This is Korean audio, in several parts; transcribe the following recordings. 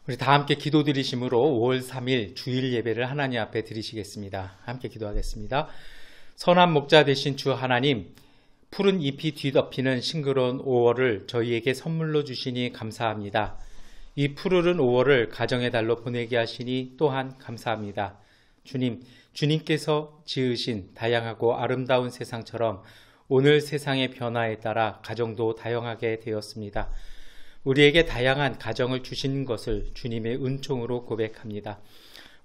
우리 다 함께 기도 드리심으로 5월 3일 주일 예배를 하나님 앞에 드리시겠습니다. 함께 기도하겠습니다. 선한 목자 되신 주 하나님, 푸른 잎이 뒤덮이는 싱그러운 5월을 저희에게 선물로 주시니 감사합니다. 이 푸르른 5월을 가정의 달로 보내게 하시니 또한 감사합니다. 주님께서 지으신 다양하고 아름다운 세상처럼 오늘 세상의 변화에 따라 가정도 다양하게 되었습니다. 우리에게 다양한 가정을 주신 것을 주님의 은총으로 고백합니다.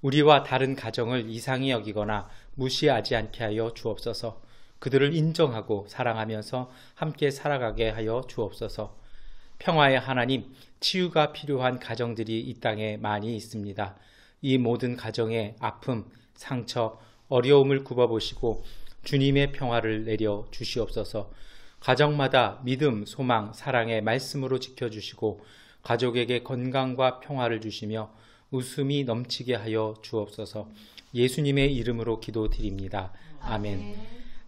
우리와 다른 가정을 이상히 여기거나 무시하지 않게 하여 주옵소서. 그들을 인정하고 사랑하면서 함께 살아가게 하여 주옵소서. 평화의 하나님, 치유가 필요한 가정들이 이 땅에 많이 있습니다. 이 모든 가정의 아픔, 상처, 어려움을 굽어보시고 주님의 평화를 내려 주시옵소서. 가정마다 믿음, 소망, 사랑의 말씀으로 지켜주시고 가족에게 건강과 평화를 주시며 웃음이 넘치게 하여 주옵소서. 예수님의 이름으로 기도드립니다. 아멘.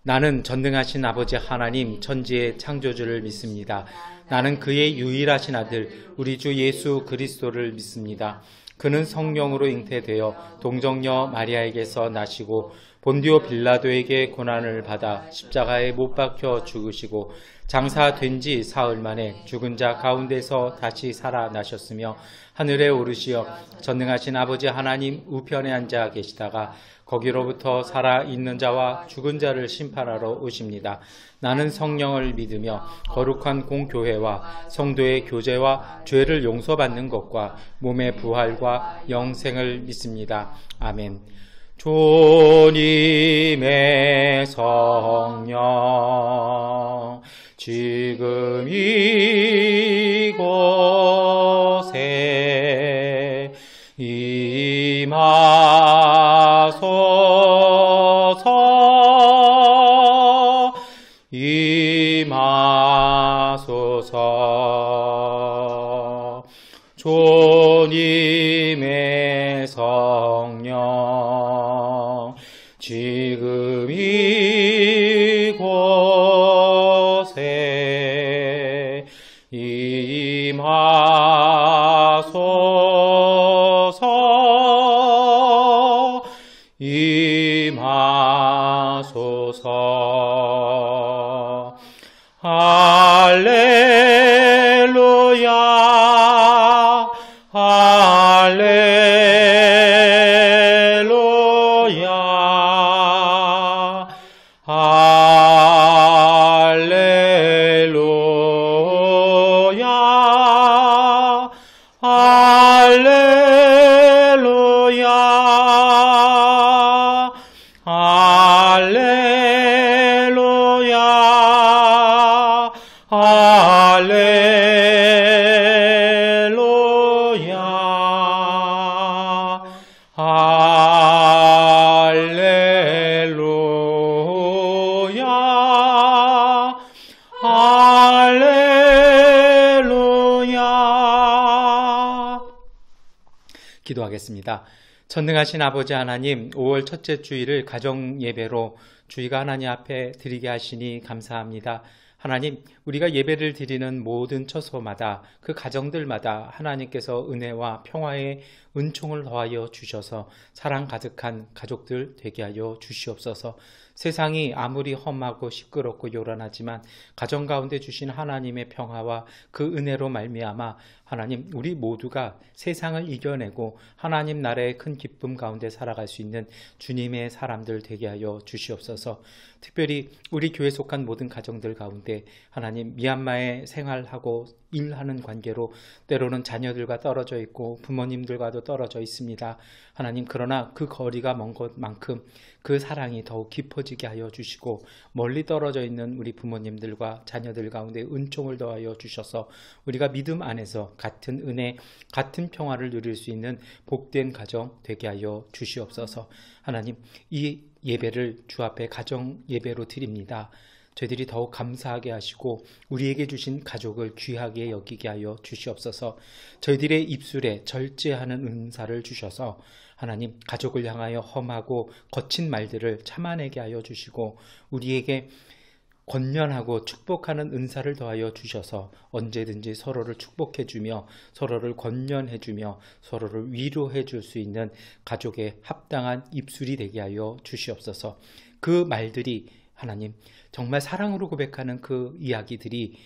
나는 전능하신 아버지 하나님 천지의 창조주를 믿습니다. 나는 그의 유일하신 아들 우리 주 예수 그리스도를 믿습니다. 그는 성령으로 잉태되어 동정녀 마리아에게서 나시고 본디오 빌라도에게 고난을 받아 십자가에 못 박혀 죽으시고 장사된 지 사흘 만에 죽은 자 가운데서 다시 살아나셨으며 하늘에 오르시어 전능하신 아버지 하나님 우편에 앉아 계시다가 거기로부터 살아있는 자와 죽은 자를 심판하러 오십니다. 나는 성령을 믿으며 거룩한 공교회와 성도의 교제와 죄를 용서받는 것과 몸의 부활과 영생을 믿습니다. 아멘. 주님의 성령 지금 이곳에 임하소서. 주님의 성령 지금 이곳에 임하소서. 할렐루야, 할렐루야, 할렐루야, 할렐루야, 할렐루야, 할렐루야, 할렐루야, 할렐루야. 기도하겠습니다. 전능하신 아버지 하나님, 5월 첫째 주일을 가정 예배로 주의가 하나님 앞에 드리게 하시니 감사합니다. 하나님, 우리가 예배를 드리는 모든 처소마다 그 가정들마다 하나님께서 은혜와 평화의 은총을 더하여 주셔서 사랑 가득한 가족들 되게 하여 주시옵소서. 세상이 아무리 험하고 시끄럽고 요란하지만 가정 가운데 주신 하나님의 평화와 그 은혜로 말미암아 하나님, 우리 모두가 세상을 이겨내고 하나님 나라의 큰 기쁨 가운데 살아갈 수 있는 주님의 사람들 되게 하여 주시옵소서. 특별히 우리 교회에 속한 모든 가정들 가운데 하나님, 미얀마에 생활하고 일하는 관계로 때로는 자녀들과 떨어져 있고 부모님들과도 떨어져 있습니다. 하나님, 그러나 그 거리가 먼 것만큼 그 사랑이 더욱 깊어지게 하여 주시고 멀리 떨어져 있는 우리 부모님들과 자녀들 가운데 은총을 더하여 주셔서 우리가 믿음 안에서 같은 은혜, 같은 평화를 누릴 수 있는 복된 가정 되게 하여 주시옵소서. 하나님, 이 예배를 주 앞에 가정 예배로 드립니다. 저희들이 더욱 감사하게 하시고 우리에게 주신 가족을 귀하게 여기게 하여 주시옵소서. 저희들의 입술에 절제하는 은사를 주셔서 하나님, 가족을 향하여 험하고 거친 말들을 참아내게 하여 주시고 우리에게 권면하고 축복하는 은사를 더하여 주셔서 언제든지 서로를 축복해주며 서로를 권면해주며 서로를 위로해줄 수 있는 가족의 합당한 입술이 되게 하여 주시옵소서. 그 말들이 하나님 정말 사랑으로 고백하는 그 이야기들이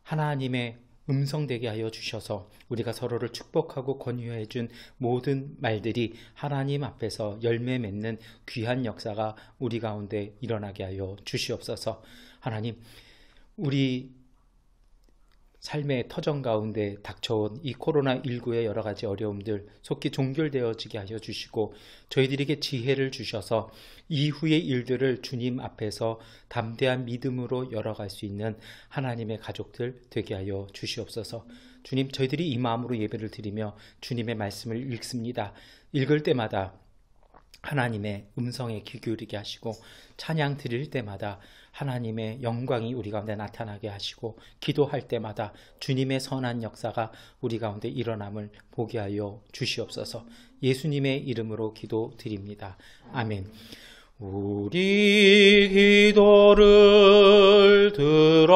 하나님의 음성 되게 하여 주셔서 우리가 서로를 축복하고 권유해 준 모든 말들이 하나님 앞에서 열매 맺는 귀한 역사가 우리 가운데 일어나게 하여 주시옵소서. 하나님, 우리 삶의 터전 가운데 닥쳐온 이 코로나19의 여러 가지 어려움들 속히 종결되어지게 하여 주시고 저희들에게 지혜를 주셔서 이후의 일들을 주님 앞에서 담대한 믿음으로 열어갈 수 있는 하나님의 가족들 되게 하여 주시옵소서. 주님, 저희들이 이 마음으로 예배를 드리며 주님의 말씀을 읽습니다. 읽을 때마다 하나님의 음성에 귀 기울이게 하시고 찬양 드릴 때마다 하나님의 영광이 우리 가운데 나타나게 하시고 기도할 때마다 주님의 선한 역사가 우리 가운데 일어남을 보게 하여 주시옵소서. 예수님의 이름으로 기도드립니다. 아멘. 우리 기도를 들어주소서.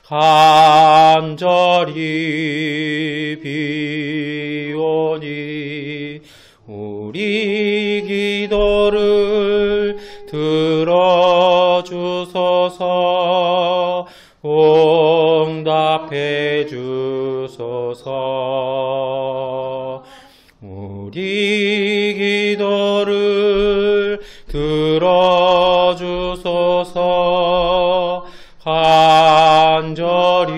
간절히 비오니 우리 기도를 들어주소서. 응답해 주소서. 우리 기도를 들어주소서. 간절히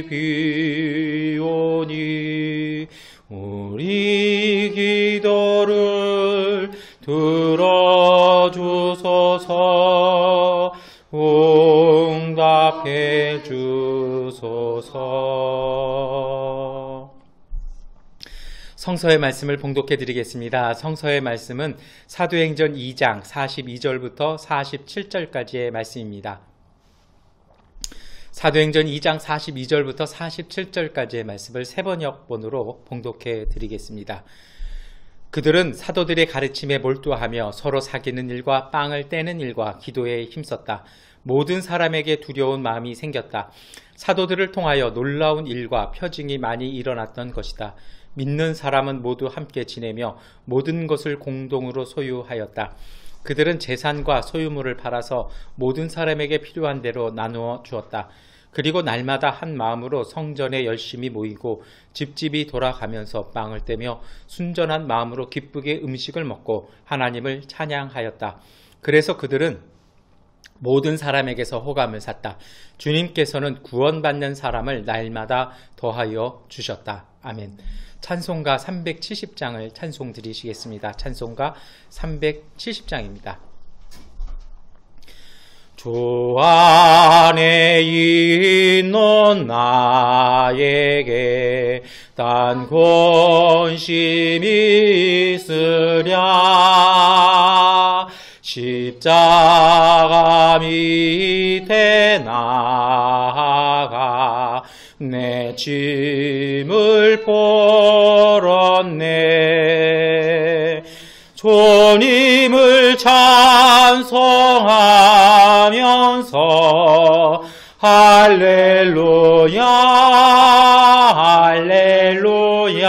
비오니 우리 기도를 들어주소서. 응답해 주소서. 성서의 말씀을 봉독해 드리겠습니다. 성서의 말씀은 사도행전 2장 42절부터 47절까지의 말씀입니다. 사도행전 2장 42절부터 47절까지의 말씀을 세번역본으로 봉독해 드리겠습니다. 그들은 사도들의 가르침에 몰두하며 서로 사귀는 일과 빵을 떼는 일과 기도에 힘썼다. 모든 사람에게 두려운 마음이 생겼다. 사도들을 통하여 놀라운 일과 표징이 많이 일어났던 것이다. 믿는 사람은 모두 함께 지내며 모든 것을 공동으로 소유하였다. 그들은 재산과 소유물을 팔아서 모든 사람에게 필요한 대로 나누어 주었다. 그리고 날마다 한 마음으로 성전에 열심히 모이고 집집이 돌아가면서 빵을 떼며 순전한 마음으로 기쁘게 음식을 먹고 하나님을 찬양하였다. 그래서 그들은 모든 사람에게서 호감을 샀다. 주님께서는 구원받는 사람을 날마다 더하여 주셨다. 아멘. 찬송가 370장을 찬송 드리시겠습니다. 찬송가 370장입니다. 주 안에 있는 나에게 단 권심이 있으랴. 십자가 밑에 나아가 내 짐을 풀었네. 주님을 찬송하면서 할렐루야 할렐루야.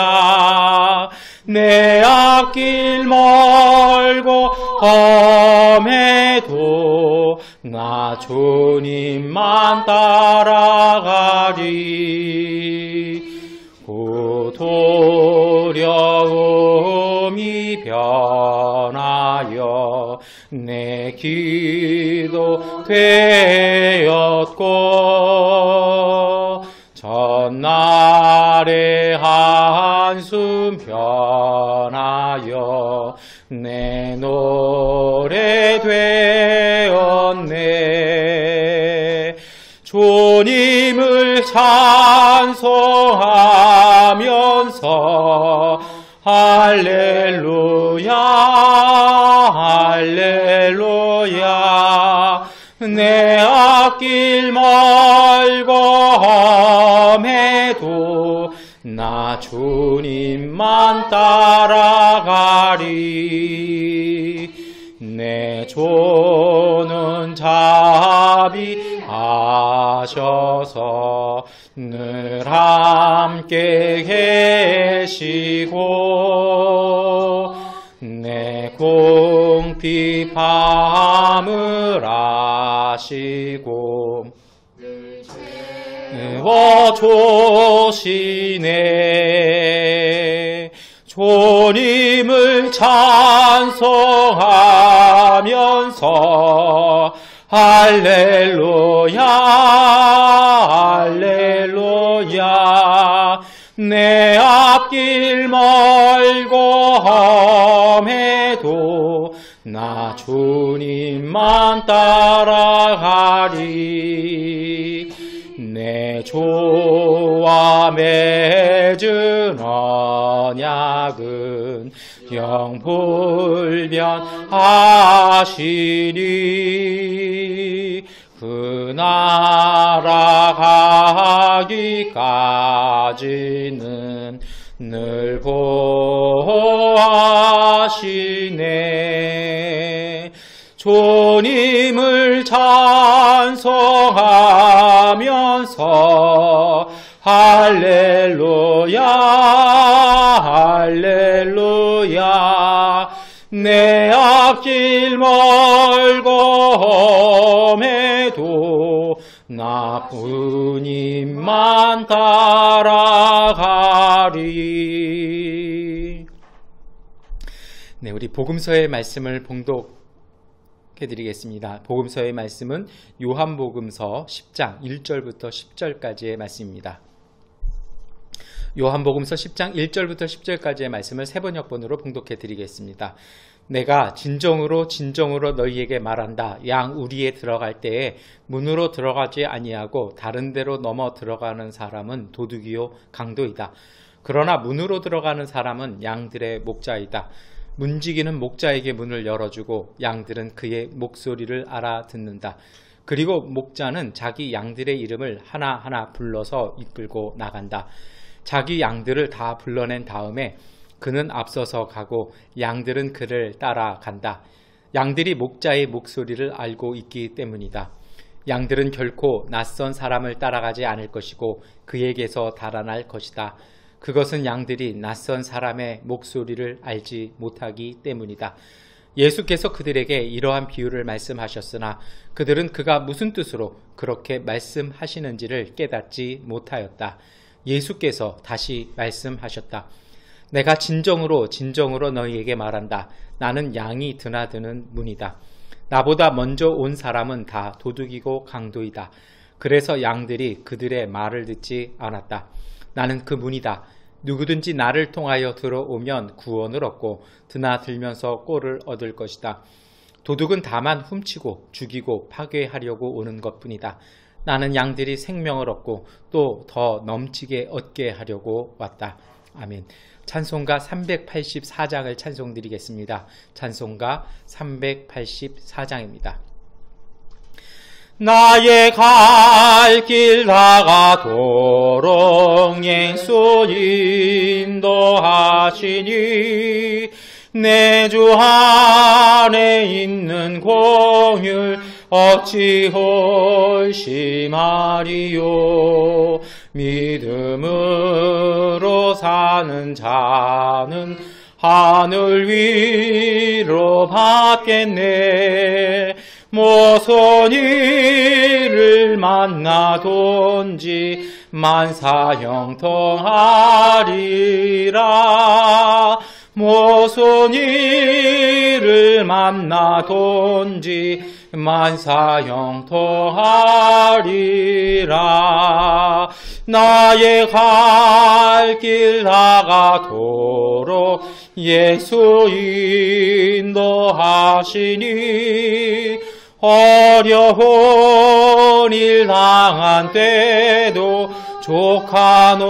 내 앞길 멀고 험해도 나 주님만 따라가리. 그 두려움이 변하여 내 기도 되었고 전날의 한숨 변하여 내 노래 되었네. 주님을 찬송하면서 할렐루야 할렐루야. 내 앞길 멀고 험해도 나 주님만 따라가리. 내 내 조는 자비하셔서 늘 함께 계시고 내 궁핍함을 아시고 채워주시네. 주님을 찬송하면서 할렐루야 할렐루야. 내 앞길 멀고 험해도 나 주님만 따라가리. 내 주와 맺은 언약은 영불변하시니 그 나라 가기까지는 늘 보호하시네. 주님을 찬송하면서 할렐루야 할렐루야. 내 앞길 멀고 험해도 나 주님만 따라가리. 네, 우리 복음서의 말씀을 봉독해드리겠습니다. 복음서의 말씀은 요한복음서 10장 1절부터 10절까지의 말씀입니다. 요한복음서 10장 1절부터 10절까지의 말씀을 세 번역본으로 봉독해드리겠습니다. 내가 진정으로 너희에게 말한다. 양 우리에 들어갈 때에 문으로 들어가지 아니하고 다른 데로 넘어 들어가는 사람은 도둑이요 강도이다. 그러나 문으로 들어가는 사람은 양들의 목자이다. 문지기는 목자에게 문을 열어주고 양들은 그의 목소리를 알아듣는다. 그리고 목자는 자기 양들의 이름을 하나하나 불러서 이끌고 나간다. 자기 양들을 다 불러낸 다음에 그는 앞서서 가고 양들은 그를 따라간다. 양들이 목자의 목소리를 알고 있기 때문이다. 양들은 결코 낯선 사람을 따라가지 않을 것이고 그에게서 달아날 것이다. 그것은 양들이 낯선 사람의 목소리를 알지 못하기 때문이다. 예수께서 그들에게 이러한 비유를 말씀하셨으나 그들은 그가 무슨 뜻으로 그렇게 말씀하시는지를 깨닫지 못하였다. 예수께서 다시 말씀하셨다. 내가 진정으로 너희에게 말한다. 나는 양이 드나드는 문이다. 나보다 먼저 온 사람은 다 도둑이고 강도이다. 그래서 양들이 그들의 말을 듣지 않았다. 나는 그 문이다. 누구든지 나를 통하여 들어오면 구원을 얻고 드나들면서 꼴을 얻을 것이다. 도둑은 다만 훔치고 죽이고 파괴하려고 오는 것뿐이다. 나는 양들이 생명을 얻고 또 더 넘치게 얻게 하려고 왔다. 아멘. 찬송가 384장을 찬송드리겠습니다. 찬송가 384장입니다. 나의 갈 길 나가도록 예수 인도하시니 내 주 안에 있는 공율 어찌 홀심하리요. 믿음으로 사는 자는 하늘 위로 받겠네. 무슨 일을 만나든지 만사형통하리라. 무슨 일을 만나든지 만사형통하리라. 나의 갈 길 나가도록 예수 인도하시니 어려운 일 당한 때도 족하노내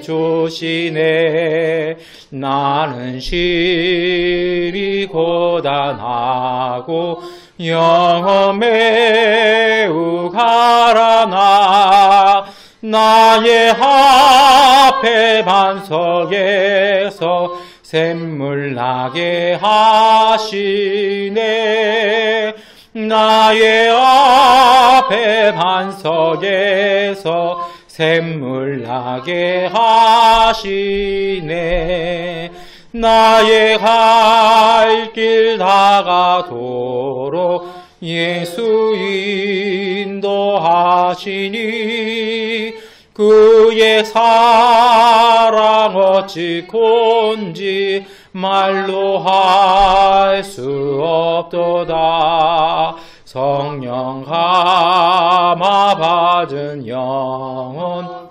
주시네. 나는 심히 고단하고 영혼 매우 가라나. 나의 앞에 반석에서 샘물 나게 하시네. 나의 앞에 반석에서 샘물 나게 하시네. 나의 갈 길 다가도록 예수 인도하시니 그의 사랑 어찌 곤지 말로 할 수 없도다. 성령 감화 받은 영혼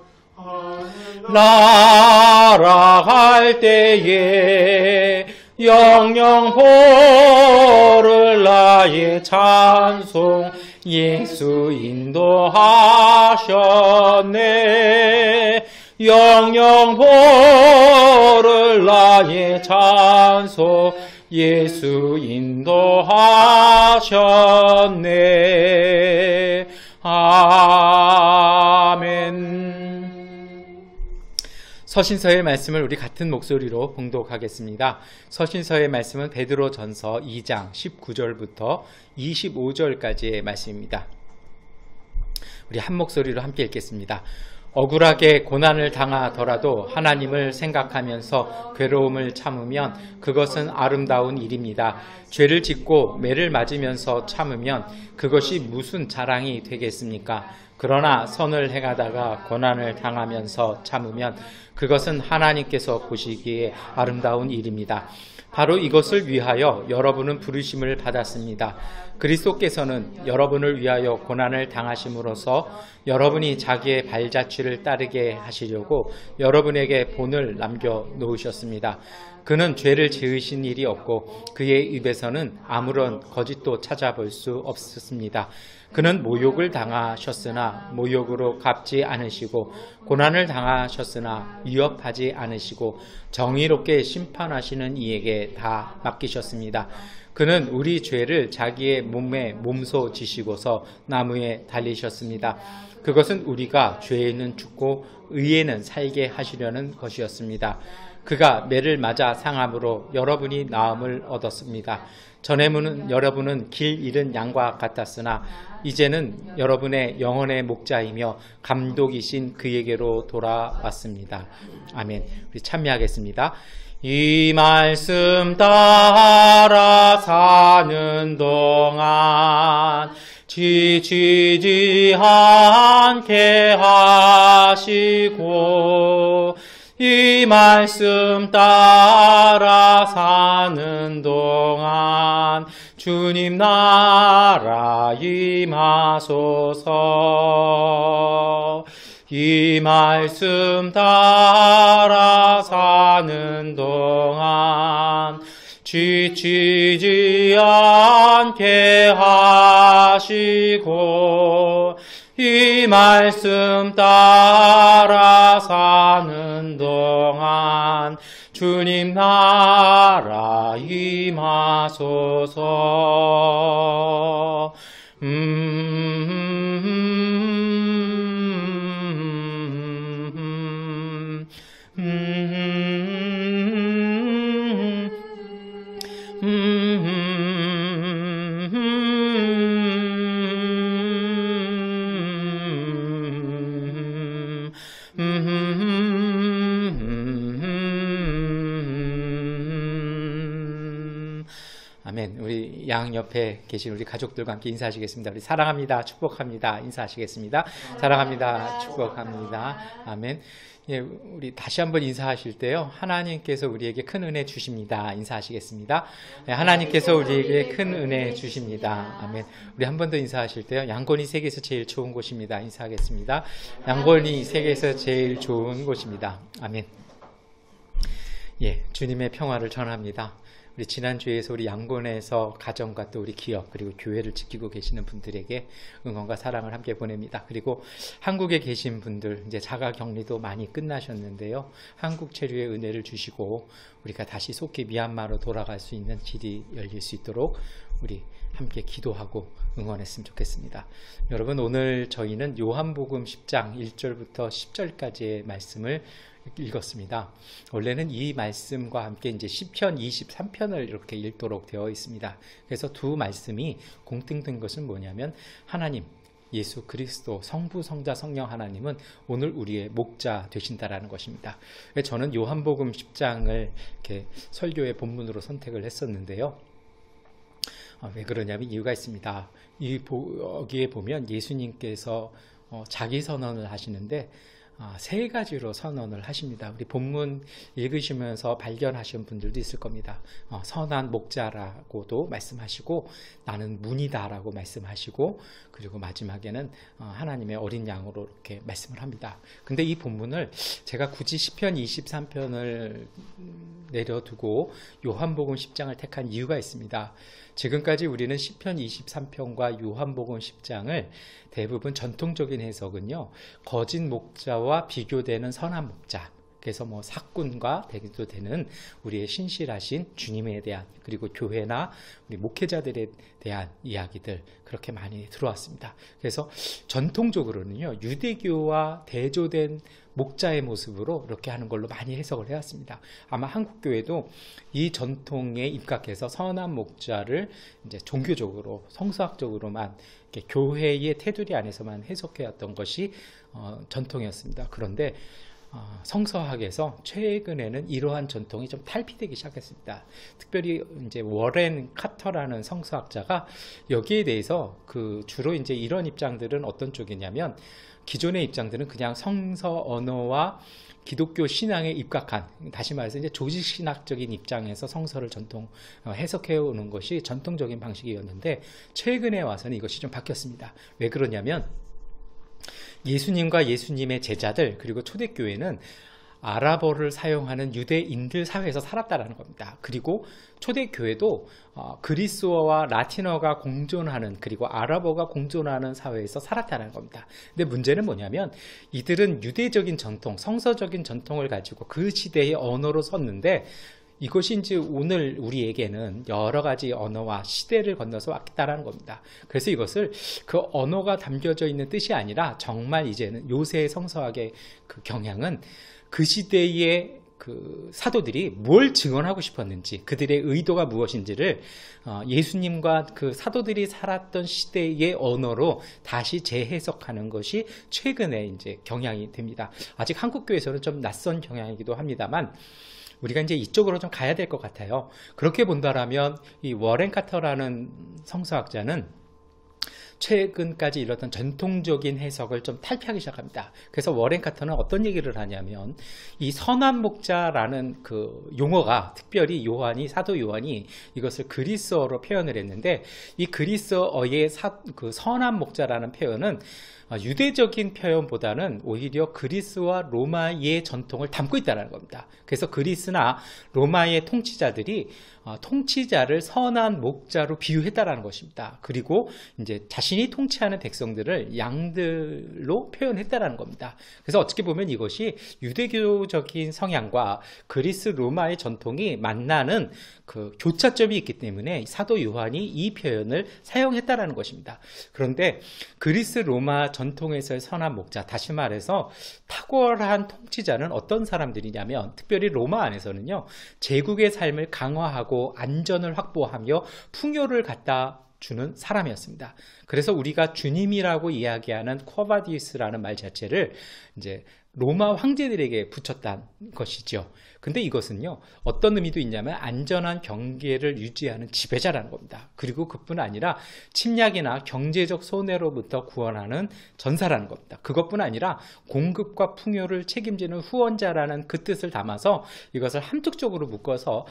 날아갈 때에 영영 보를 나의 찬송 예수 인도하셨네. 영영 보를 나의 찬송 예수 인도하셨네. 아멘. 서신서의 말씀을 우리 같은 목소리로 봉독하겠습니다. 서신서의 말씀은 베드로전서 2장 19절부터 25절까지의 말씀입니다. 우리 한 목소리로 함께 읽겠습니다. 억울하게 고난을 당하더라도 하나님을 생각하면서 괴로움을 참으면 그것은 아름다운 일입니다. 죄를 짓고 매를 맞으면서 참으면 그것이 무슨 자랑이 되겠습니까? 그러나 선을 행하다가 고난을 당하면서 참으면 그것은 하나님께서 보시기에 아름다운 일입니다. 바로 이것을 위하여 여러분은 부르심을 받았습니다. 그리스도께서는 여러분을 위하여 고난을 당하심으로써 여러분이 자기의 발자취를 따르게 하시려고 여러분에게 본을 남겨놓으셨습니다. 그는 죄를 지으신 일이 없고 그의 입에서는 아무런 거짓도 찾아볼 수 없었습니다. 그는 모욕을 당하셨으나 모욕으로 갚지 않으시고 고난을 당하셨으나 위협하지 않으시고 정의롭게 심판하시는 이에게 다 맡기셨습니다. 그는 우리 죄를 자기의 몸에 몸소 지시고서 나무에 달리셨습니다. 그것은 우리가 죄에는 죽고 의에는 살게 하시려는 것이었습니다. 그가 매를 맞아 상함으로 여러분이 나음을 얻었습니다. 전에는 여러분은 길 잃은 양과 같았으나 이제는 여러분의 영혼의 목자이며 감독이신 그에게로 돌아왔습니다. 아멘. 우리 참여하겠습니다. 이 말씀 따라 사는 동안 지치지 않게 하시고 이 말씀 따라 사는 동안 주님 나라 임하소서. 이 말씀 따라 사는 동안 지치지 않게 하시고 이 말씀 따라 사는 동안 주님 나라 임하소서. 아멘. 우리 양 옆에 계신 우리 가족들과 함께 인사하시겠습니다. 우리 사랑합니다. 축복합니다. 인사하시겠습니다. 사랑합니다. 축복합니다. 아멘. 예, 우리 다시 한번 인사하실 때요. 하나님께서 우리에게 큰 은혜 주십니다. 인사하시겠습니다. 네, 하나님께서 우리에게 큰 은혜 주십니다. 아멘. 우리 한 번 더 인사하실 때요. 양곤이 세계에서 제일 좋은 곳입니다. 인사하겠습니다. 양곤이 세계에서 제일 좋은 곳입니다. 아멘. 예, 주님의 평화를 전합니다. 우리 지난주에서 우리 양곤에서 가정과 또 우리 기업 그리고 교회를 지키고 계시는 분들에게 응원과 사랑을 함께 보냅니다. 그리고 한국에 계신 분들 이제 자가격리도 많이 끝나셨는데요. 한국 체류의 은혜를 주시고 우리가 다시 속히 미얀마로 돌아갈 수 있는 길이 열릴 수 있도록 우리 함께 기도하고 응원했으면 좋겠습니다. 여러분, 오늘 저희는 요한복음 10장 1절부터 10절까지의 말씀을 읽었습니다. 원래는 이 말씀과 함께 이제 시편 23편을 이렇게 읽도록 되어 있습니다. 그래서 두 말씀이 공통된 것은 뭐냐면 하나님, 예수 그리스도 성부, 성자, 성령 하나님은 오늘 우리의 목자 되신다라는 것입니다. 저는 요한복음 10장을 이렇게 설교의 본문으로 선택을 했었는데요. 왜 그러냐면 이유가 있습니다. 여기에 보면 예수님께서 자기 선언을 하시는데 세 가지로 선언을 하십니다. 우리 본문 읽으시면서 발견하신 분들도 있을 겁니다. 선한 목자라고도 말씀하시고 나는 문이다라고 말씀하시고 그리고 마지막에는 하나님의 어린 양으로 이렇게 말씀을 합니다. 근데 이 본문을 제가 굳이 시편 23편을 내려두고 요한복음 10장을 택한 이유가 있습니다. 지금까지 우리는 시편 23편과 요한복음 10장을 대부분 전통적인 해석은요, 거짓 목자와 비교되는 선한 목자, 그래서 사꾼과 되기도 되는 우리의 신실하신 주님에 대한, 그리고 교회나 우리 목회자들에 대한 이야기들, 그렇게 많이 들어왔습니다. 그래서 전통적으로는요, 유대교와 대조된 목자의 모습으로 이렇게 하는 걸로 많이 해석을 해왔습니다. 아마 한국교회도 이 전통에 입각해서 선한 목자를 이제 종교적으로, 성서학적으로만 이렇게 교회의 테두리 안에서만 해석해왔던 것이 전통이었습니다. 그런데 성서학에서 최근에는 이러한 전통이 좀 탈피되기 시작했습니다. 특별히 이제 워렌 카터라는 성서학자가 여기에 대해서 주로 이제 이런 입장들은 어떤 쪽이냐면 기존의 입장들은 그냥 성서 언어와 기독교 신앙에 입각한, 다시 말해서 이제 조직신학적인 입장에서 성서를 해석해 오는 것이 전통적인 방식이었는데 최근에 와서는 이것이 좀 바뀌었습니다. 왜 그러냐면 예수님과 예수님의 제자들 그리고 초대교회는 아랍어를 사용하는 유대인들 사회에서 살았다라는 겁니다. 그리고 초대교회도 그리스어와 라틴어가 공존하는, 그리고 아랍어가 공존하는 사회에서 살았다는 겁니다. 근데 문제는 뭐냐면 이들은 유대적인 전통, 성서적인 전통을 가지고 그 시대의 언어로 썼는데 이것이 이제 오늘 우리에게는 여러 가지 언어와 시대를 건너서 왔다라는 겁니다. 그래서 이것을 그 언어가 담겨져 있는 뜻이 아니라 정말 이제는 요새의 성서학의 그 경향은 그 시대의 그 사도들이 뭘 증언하고 싶었는지, 그들의 의도가 무엇인지를 예수님과 그 사도들이 살았던 시대의 언어로 다시 재해석하는 것이 최근에 이제 경향이 됩니다. 아직 한국교회에서는 좀 낯선 경향이기도 합니다만 우리가 이제 이쪽으로 좀 가야 될 것 같아요. 그렇게 본다라면 이 워렌 카터라는 성서학자는 최근까지 이뤘던 전통적인 해석을 좀 탈피하기 시작합니다. 그래서 워렌 카터는 어떤 얘기를 하냐면 이 선한 목자라는 그 용어가, 특별히 사도 요한이 이것을 그리스어로 표현을 했는데 이 그리스어의 그 선한 목자라는 표현은 유대적인 표현보다는 오히려 그리스와 로마의 전통을 담고 있다는 겁니다. 그래서 그리스나 로마의 통치자들이 통치자를 선한 목자로 비유했다라는 것입니다. 그리고 이제 자신이 통치하는 백성들을 양들로 표현했다라는 겁니다. 그래서 어떻게 보면 이것이 유대교적인 성향과 그리스 로마의 전통이 만나는 그 교차점이 있기 때문에 사도 요한이 이 표현을 사용했다라는 것입니다. 그런데 그리스 로마 전통에서의 선한 목자, 다시 말해서 탁월한 통치자는 어떤 사람들이냐면 특별히 로마 안에서는요, 제국의 삶을 강화하고 안전을 확보하며 풍요를 갖다 주는 사람이었습니다. 그래서 우리가 주님이라고 이야기하는 쿼바디우스라는 말 자체를 이제 로마 황제들에게 붙였다는 것이죠. 근데 이것은요, 어떤 의미도 있냐면 안전한 경계를 유지하는 지배자라는 겁니다. 그리고 그뿐 아니라 침략이나 경제적 손해로부터 구원하는 전사라는 겁니다. 그것뿐 아니라 공급과 풍요를 책임지는 후원자라는 그 뜻을 담아서 이것을 함축적으로 묶어서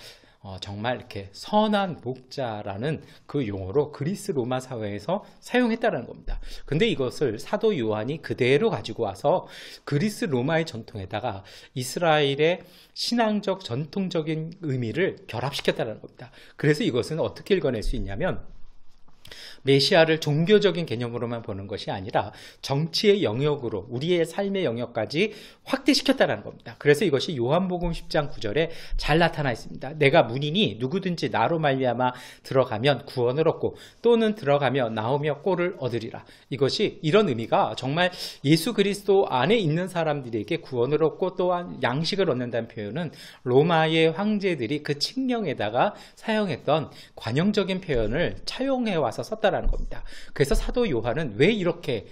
정말 이렇게 선한 목자라는 그 용어로 그리스 로마 사회에서 사용했다는 겁니다. 근데 이것을 사도 요한이 그대로 가지고 와서 그리스 로마의 전통에다가 이스라엘의 신앙적 전통적인 의미를 결합시켰다는 겁니다. 그래서 이것은 어떻게 읽어낼 수 있냐면 메시아를 종교적인 개념으로만 보는 것이 아니라 정치의 영역으로 우리의 삶의 영역까지 확대시켰다는 겁니다. 그래서 이것이 요한복음 10장 9절에 잘 나타나 있습니다. 내가 문이니 누구든지 나로 말미암아 들어가면 구원을 얻고 또는 들어가며 나오며 꼴을 얻으리라. 이것이 이런 의미가 정말 예수 그리스도 안에 있는 사람들에게 구원을 얻고 또한 양식을 얻는다는 표현은 로마의 황제들이 그 칙령에다가 사용했던 관용적인 표현을 차용해 와서 썼다라는 겁니다. 그래서 사도 요한은 왜 이렇게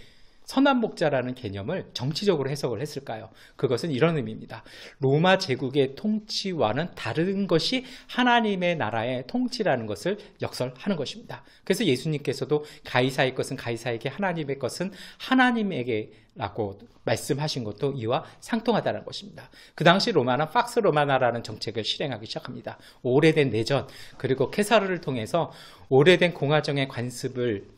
선한 목자라는 개념을 정치적으로 해석을 했을까요? 그것은 이런 의미입니다. 로마 제국의 통치와는 다른 것이 하나님의 나라의 통치라는 것을 역설하는 것입니다. 그래서 예수님께서도 가이사의 것은 가이사에게, 하나님의 것은 하나님에게 라고 말씀하신 것도 이와 상통하다는 것입니다. 그 당시 로마는 팍스 로마나라는 정책을 실행하기 시작합니다. 오래된 내전 그리고 케사르를 통해서 오래된 공화정의 관습을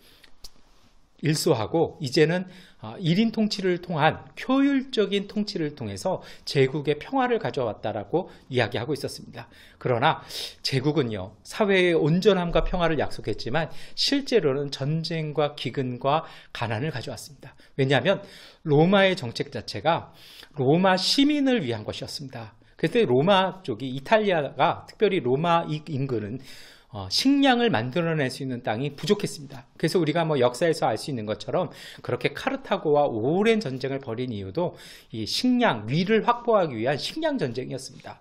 일소하고 이제는 1인 통치를 통한 효율적인 통치를 통해서 제국의 평화를 가져왔다라고 이야기하고 있었습니다. 그러나 제국은요, 사회의 온전함과 평화를 약속했지만 실제로는 전쟁과 기근과 가난을 가져왔습니다. 왜냐하면 로마의 정책 자체가 로마 시민을 위한 것이었습니다. 그때 로마 쪽이, 이탈리아가 특별히 로마 인근은 식량을 만들어낼 수 있는 땅이 부족했습니다. 그래서 우리가 역사에서 알 수 있는 것처럼 그렇게 카르타고와 오랜 전쟁을 벌인 이유도 이 식량, 위를 확보하기 위한 식량 전쟁이었습니다.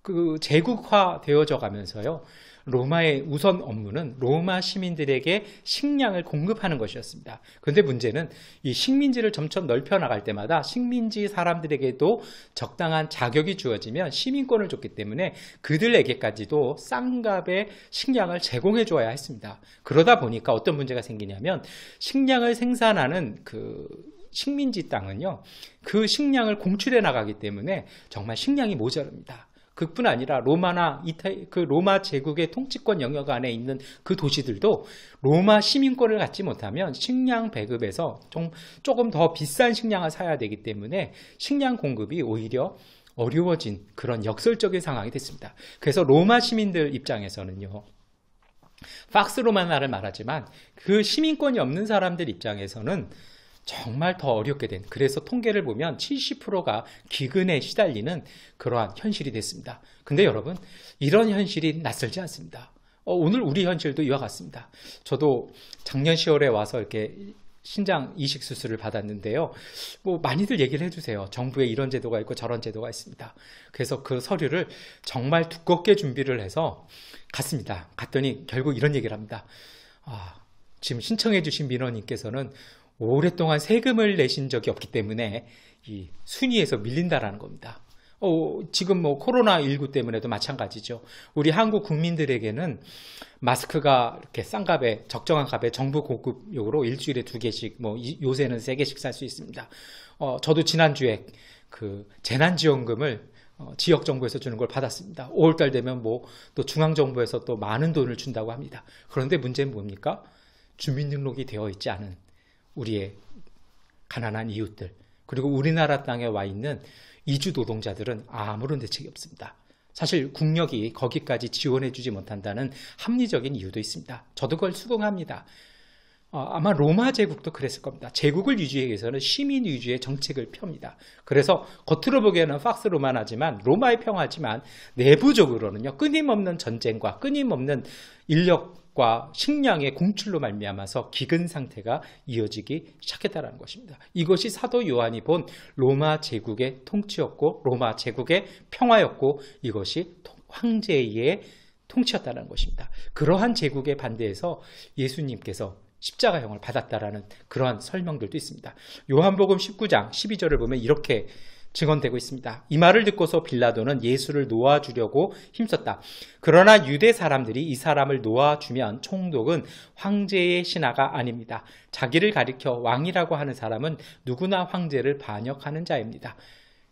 그 제국화 되어져 가면서요, 로마의 우선 업무는 로마 시민들에게 식량을 공급하는 것이었습니다. 그런데 문제는 이 식민지를 점점 넓혀 나갈 때마다 식민지 사람들에게도 적당한 자격이 주어지면 시민권을 줬기 때문에 그들에게까지도 싼 값의 식량을 제공해 줘야 했습니다. 그러다 보니까 어떤 문제가 생기냐면 식량을 생산하는 그 식민지 땅은요, 그 식량을 공출해 나가기 때문에 정말 식량이 모자랍니다. 그뿐 아니라 로마 제국의 통치권 영역 안에 있는 그 도시들도 로마 시민권을 갖지 못하면 식량 배급에서 조금 더 비싼 식량을 사야 되기 때문에 식량 공급이 오히려 어려워진 그런 역설적인 상황이 됐습니다. 그래서 로마 시민들 입장에서는요, 팍스 로마나를 말하지만 그 시민권이 없는 사람들 입장에서는 정말 더 어렵게 된, 그래서 통계를 보면 70%가 기근에 시달리는 그러한 현실이 됐습니다. 근데 여러분, 이런 현실이 낯설지 않습니다. 오늘 우리 현실도 이와 같습니다. 저도 작년 10월에 와서 이렇게 신장 이식 수술을 받았는데요. 많이들 얘기를 해주세요. 정부에 이런 제도가 있고 저런 제도가 있습니다. 그래서 그 서류를 정말 두껍게 준비를 해서 갔습니다. 갔더니 결국 이런 얘기를 합니다. 지금 신청해 주신 민원인께서는 오랫동안 세금을 내신 적이 없기 때문에 이 순위에서 밀린다라는 겁니다. 지금 코로나19 때문에도 마찬가지죠. 우리 한국 국민들에게는 마스크가 이렇게 싼 값에, 적정한 값에 정부 공급용으로 일주일에 2개씩, 요새는 3개씩 살 수 있습니다. 저도 지난주에 그 재난지원금을 지역정부에서 주는 걸 받았습니다. 5월달 되면 또 중앙정부에서 또 많은 돈을 준다고 합니다. 그런데 문제는 뭡니까? 주민등록이 되어 있지 않은 우리의 가난한 이웃들, 그리고 우리나라 땅에 와 있는 이주 노동자들은 아무런 대책이 없습니다. 사실 국력이 거기까지 지원해 주지 못한다는 합리적인 이유도 있습니다. 저도 그걸 수긍합니다. 아마 로마 제국도 그랬을 겁니다. 제국을 유지하기 위해서는 시민 위주의 정책을 펴니다. 그래서 겉으로 보기에는 팍스 로마나지만, 로마의 평화지만 내부적으로는요, 끊임없는 전쟁과 끊임없는 인력과 식량의 공출로 말미암아서 기근 상태가 이어지기 시작했다는 것입니다. 이것이 사도 요한이 본 로마 제국의 통치였고, 로마 제국의 평화였고, 이것이 황제의 통치였다는 것입니다. 그러한 제국에 반대해서 예수님께서 십자가형을 받았다라는 그러한 설명들도 있습니다. 요한복음 19장 12절을 보면 이렇게 증언되고 있습니다. 이 말을 듣고서 빌라도는 예수를 놓아주려고 힘썼다. 그러나 유대 사람들이 이 사람을 놓아주면 총독은 황제의 신하가 아닙니다. 자기를 가리켜 왕이라고 하는 사람은 누구나 황제를 반역하는 자입니다.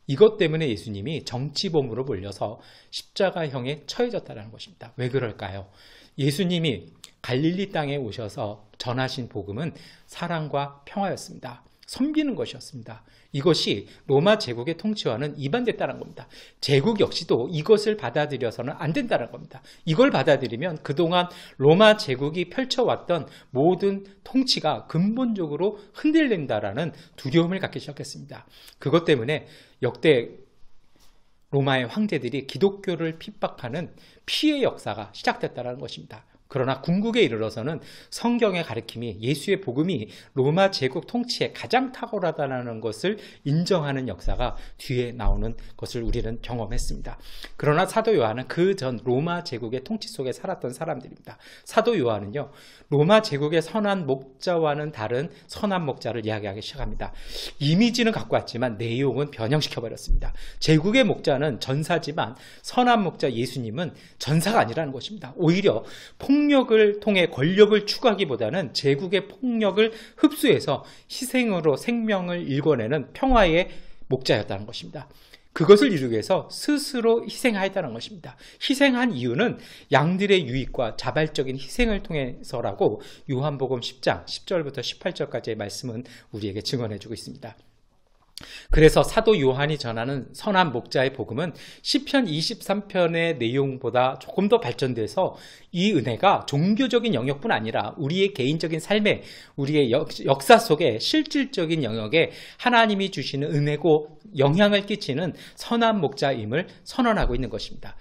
이것 때문에 예수님이 정치범으로 몰려서 십자가형에 처해졌다는 것입니다. 왜 그럴까요? 예수님이 갈릴리 땅에 오셔서 전하신 복음은 사랑과 평화였습니다. 섬기는 것이었습니다. 이것이 로마 제국의 통치와는 이반됐다는 겁니다. 제국 역시도 이것을 받아들여서는 안 된다는 겁니다. 이걸 받아들이면 그동안 로마 제국이 펼쳐왔던 모든 통치가 근본적으로 흔들린다라는 두려움을 갖기 시작했습니다. 그것 때문에 역대 로마의 황제들이 기독교를 핍박하는 피해 역사가 시작됐다는 것입니다. 그러나 궁극에 이르러서는 성경의 가르침이, 예수의 복음이 로마 제국 통치에 가장 탁월하다는 것을 인정하는 역사가 뒤에 나오는 것을 우리는 경험했습니다. 그러나 사도 요한은 그 전 로마 제국의 통치 속에 살았던 사람들입니다. 사도 요한은요, 로마 제국의 선한 목자와는 다른 선한 목자를 이야기하기 시작합니다. 이미지는 갖고 왔지만 내용은 변형시켜버렸습니다. 제국의 목자는 전사지만 선한 목자 예수님은 전사가 아니라는 것입니다. 오히려 폭력을 통해 권력을 추구하기보다는 제국의 폭력을 흡수해서 희생으로 생명을 일궈내는 평화의 목자였다는 것입니다. 그것을 이루기 위해서 스스로 희생하였다는 것입니다. 희생한 이유는 양들의 유익과 자발적인 희생을 통해서라고 요한복음 10장 10절부터 18절까지의 말씀은 우리에게 증언해주고 있습니다. 그래서 사도 요한이 전하는 선한 목자의 복음은 시편 23편의 내용보다 조금 더 발전돼서 이 은혜가 종교적인 영역뿐 아니라 우리의 개인적인 삶에, 우리의 역사 속에 실질적인 영역에 하나님이 주시는 은혜고 영향을 끼치는 선한 목자임을 선언하고 있는 것입니다.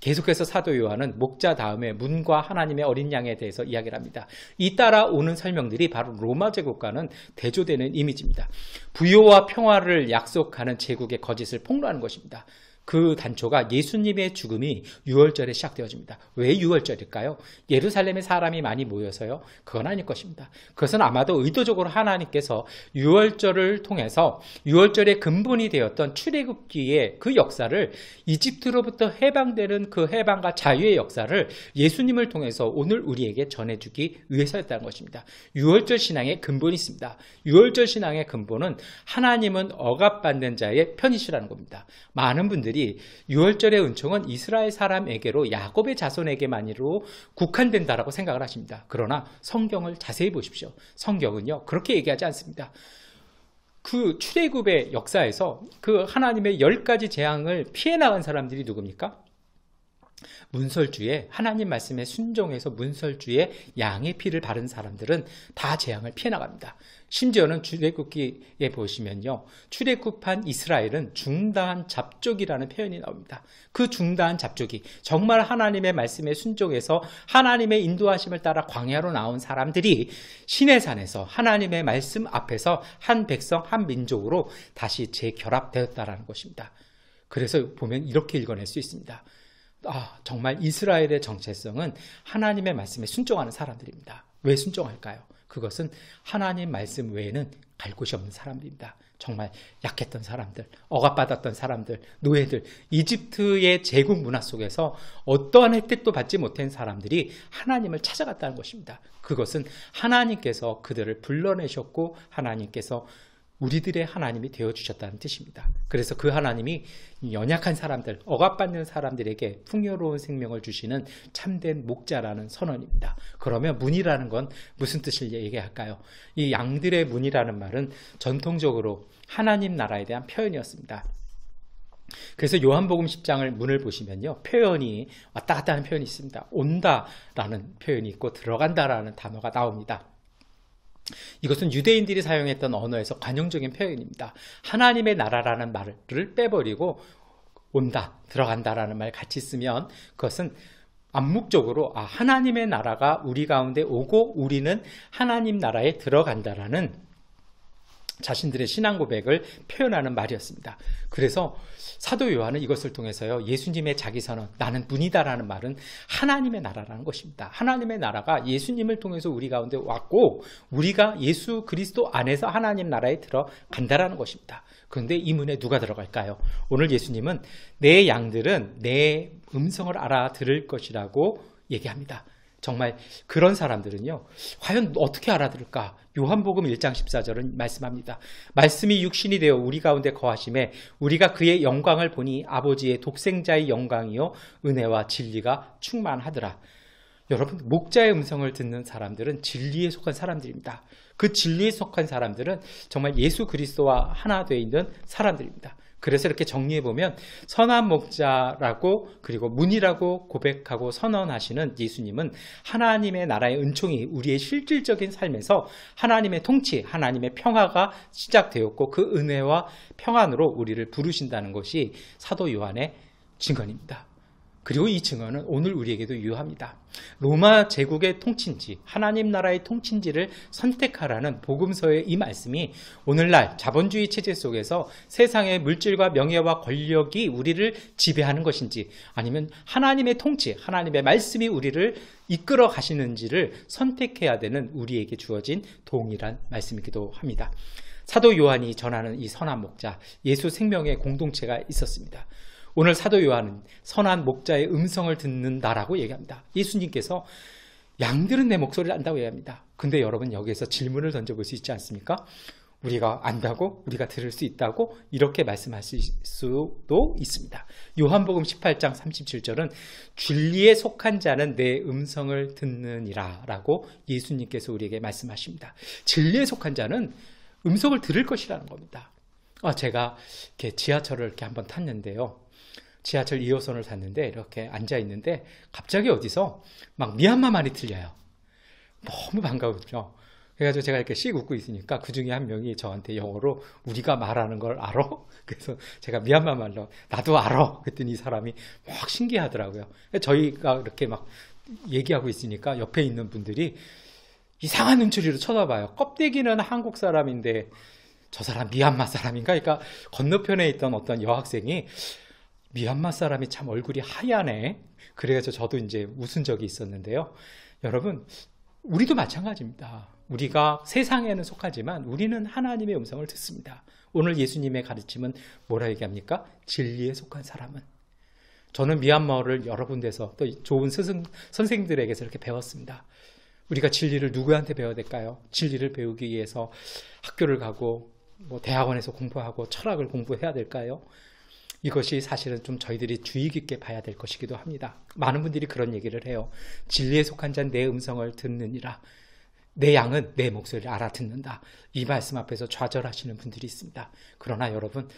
계속해서 사도 요한은 목자 다음에 문과 하나님의 어린 양에 대해서 이야기를 합니다. 이 따라오는 설명들이 바로 로마 제국과는 대조되는 이미지입니다. 부요와 평화를 약속하는 제국의 거짓을 폭로하는 것입니다. 그 단초가 예수님의 죽음이 유월절에 시작되어집니다. 왜 유월절일까요? 예루살렘에 사람이 많이 모여서요? 그건 아닐 것입니다. 그것은 아마도 의도적으로 하나님께서 유월절을 통해서 유월절의 근본이 되었던 출애굽기의 그 역사를, 이집트로부터 해방되는 그 해방과 자유의 역사를 예수님을 통해서 오늘 우리에게 전해주기 위해서였다는 것입니다. 유월절 신앙의 근본이 있습니다. 유월절 신앙의 근본은 하나님은 억압받는 자의 편이시라는 겁니다. 많은 분들이 유월절의 은총은 이스라엘 사람에게로, 야곱의 자손에게만으로 국한된다라고 생각을 하십니다. 그러나 성경을 자세히 보십시오. 성경은요, 그렇게 얘기하지 않습니다. 그 출애굽의 역사에서 그 하나님의 10가지 재앙을 피해 나간 사람들이 누굽니까? 문설주에, 하나님 말씀에 순종해서 문설주에 양의 피를 바른 사람들은 다 재앙을 피해 나갑니다. 심지어는 출애굽기에 보시면요, 출애굽한 이스라엘은 중다한 잡족이라는 표현이 나옵니다. 그 중다한 잡족이 정말 하나님의 말씀에 순종해서 하나님의 인도하심을 따라 광야로 나온 사람들이 시내산에서 하나님의 말씀 앞에서 한 백성, 한 민족으로 다시 재결합되었다라는 것입니다. 그래서 보면 이렇게 읽어낼 수 있습니다. 정말 이스라엘의 정체성은 하나님의 말씀에 순종하는 사람들입니다. 왜 순종할까요? 그것은 하나님 말씀 외에는 갈 곳이 없는 사람들입니다. 정말 약했던 사람들, 억압받았던 사람들, 노예들, 이집트의 제국 문화 속에서 어떠한 혜택도 받지 못한 사람들이 하나님을 찾아갔다는 것입니다. 그것은 하나님께서 그들을 불러내셨고 하나님께서 우리들의 하나님이 되어주셨다는 뜻입니다. 그래서 그 하나님이 연약한 사람들, 억압받는 사람들에게 풍요로운 생명을 주시는 참된 목자라는 선언입니다. 그러면 문이라는 건 무슨 뜻을 얘기할까요? 이 양들의 문이라는 말은 전통적으로 하나님 나라에 대한 표현이었습니다. 그래서 요한복음 10장을 문을 보시면요, 표현이 왔다 갔다 하는 표현이 있습니다. 온다라는 표현이 있고 들어간다라는 단어가 나옵니다. 이것은 유대인들이 사용했던 언어에서 관용적인 표현입니다. 하나님의 나라라는 말을 빼버리고 온다, 들어간다라는 말 같이 쓰면 그것은 암묵적으로 하나님의 나라가 우리 가운데 오고 우리는 하나님 나라에 들어간다라는 자신들의 신앙 고백을 표현하는 말이었습니다. 그래서 사도 요한은 이것을 통해서요, 예수님의 자기 선언, 나는 문이다라는 말은 하나님의 나라라는 것입니다. 하나님의 나라가 예수님을 통해서 우리 가운데 왔고 우리가 예수 그리스도 안에서 하나님 나라에 들어간다라는 것입니다. 그런데 이 문에 누가 들어갈까요? 오늘 예수님은 내 양들은 내 음성을 알아들을 것이라고 얘기합니다. 정말 그런 사람들은요, 과연 어떻게 알아들을까? 요한복음 1장 14절은 말씀합니다. 말씀이 육신이 되어 우리 가운데 거하심에 우리가 그의 영광을 보니 아버지의 독생자의 영광이요 은혜와 진리가 충만하더라. 여러분, 목자의 음성을 듣는 사람들은 진리에 속한 사람들입니다. 그 진리에 속한 사람들은 정말 예수 그리스도와 하나 되어 있는 사람들입니다. 그래서 이렇게 정리해보면 선한 목자라고 그리고 문이라고 고백하고 선언하시는 예수님은 하나님의 나라의 은총이 우리의 실질적인 삶에서 하나님의 통치, 하나님의 평화가 시작되었고 그 은혜와 평안으로 우리를 부르신다는 것이 사도 요한의 증언입니다. 그리고 이 증언은 오늘 우리에게도 유효합니다. 로마 제국의 통치인지 하나님 나라의 통치인지를 선택하라는 복음서의 이 말씀이 오늘날 자본주의 체제 속에서 세상의 물질과 명예와 권력이 우리를 지배하는 것인지 아니면 하나님의 통치, 하나님의 말씀이 우리를 이끌어 가시는지를 선택해야 되는 우리에게 주어진 동일한 말씀이기도 합니다. 사도 요한이 전하는 이 선한 목자, 예수 생명의 공동체가 있었습니다. 오늘 사도 요한은 선한 목자의 음성을 듣는다라고 얘기합니다. 예수님께서 양들은 내 목소리를 안다고 얘기합니다. 근데 여러분 여기에서 질문을 던져볼 수 있지 않습니까? 우리가 안다고? 우리가 들을 수 있다고? 이렇게 말씀하실 수도 있습니다. 요한복음 18장 37절은 진리에 속한 자는 내 음성을 듣느니라 라고 예수님께서 우리에게 말씀하십니다. 진리에 속한 자는 음성을 들을 것이라는 겁니다. 제가 이렇게 지하철을 이렇게 한번 탔는데요. 지하철 2호선을 탔는데 이렇게 앉아 있는데 갑자기 어디서 막 미얀마 말이 들려요. 너무 반가웠죠. 그래가지고 제가 이렇게 씩 웃고 있으니까 그 중에 한 명이 저한테 영어로 우리가 말하는 걸 알아? 그래서 제가 미얀마 말로 나도 알아. 그랬더니 이 사람이 막 신기하더라고요. 저희가 이렇게 막 얘기하고 있으니까 옆에 있는 분들이 이상한 눈초리로 쳐다봐요. 껍데기는 한국 사람인데 저 사람 미얀마 사람인가? 그러니까 건너편에 있던 어떤 여학생이 미얀마 사람이 참 얼굴이 하얗네. 그래서 저도 이제 웃은 적이 있었는데요. 여러분, 우리도 마찬가지입니다. 우리가 세상에는 속하지만 우리는 하나님의 음성을 듣습니다. 오늘 예수님의 가르침은 뭐라 얘기합니까? 진리에 속한 사람은. 저는 미얀마어를 여러 군데서 또 좋은 선생님들에게서 이렇게 배웠습니다. 우리가 진리를 누구한테 배워야 될까요? 진리를 배우기 위해서 학교를 가고 대학원에서 공부하고 철학을 공부해야 될까요? 이것이 사실은 좀 저희들이 주의 깊게 봐야 될 것이기도 합니다. 많은 분들이 그런 얘기를 해요. 진리에 속한 자는 내 음성을 듣느니라. 내 양은 내 목소리를 알아듣는다. 이 말씀 앞에서 좌절하시는 분들이 있습니다. 그러나 여러분,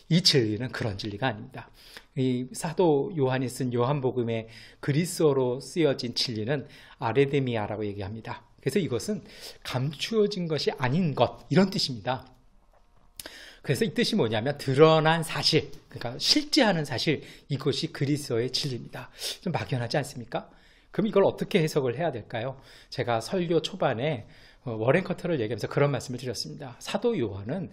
이 진리는 그런 진리가 아닙니다. 이 사도 요한이 쓴 요한복음의 그리스어로 쓰여진 진리는 아레데미아라고 얘기합니다. 그래서 이것은 감추어진 것이 아닌 것, 이런 뜻입니다. 그래서 이 뜻이 뭐냐면 드러난 사실, 그러니까 실제하는 사실, 이것이 그리스도의 진리입니다. 좀 막연하지 않습니까? 그럼 이걸 어떻게 해석을 해야 될까요? 제가 설교 초반에 워렌 커터를 얘기하면서 그런 말씀을 드렸습니다. 사도 요한은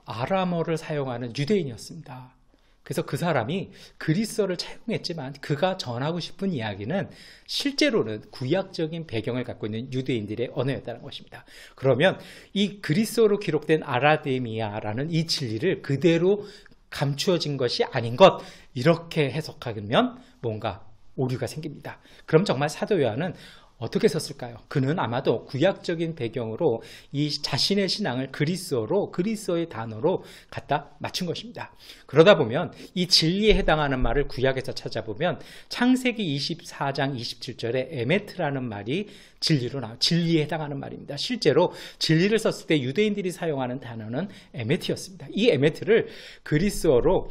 아람어를 사용하는 유대인이었습니다. 그래서 그 사람이 그리스어를 차용했지만 그가 전하고 싶은 이야기는 실제로는 구약적인 배경을 갖고 있는 유대인들의 언어였다는 것입니다. 그러면 이 그리스어로 기록된 아라데미아라는 이 진리를 그대로 감추어진 것이 아닌 것, 이렇게 해석하면 뭔가 오류가 생깁니다. 그럼 정말 사도 요한은 어떻게 썼을까요? 그는 아마도 구약적인 배경으로 이 자신의 신앙을 그리스어의 단어로 갖다 맞춘 것입니다. 그러다 보면 이 진리에 해당하는 말을 구약에서 찾아보면 창세기 24장 27절에 에메트라는 말이 진리에 해당하는 말입니다. 실제로 진리를 썼을 때 유대인들이 사용하는 단어는 에메트였습니다. 이 에메트를 그리스어로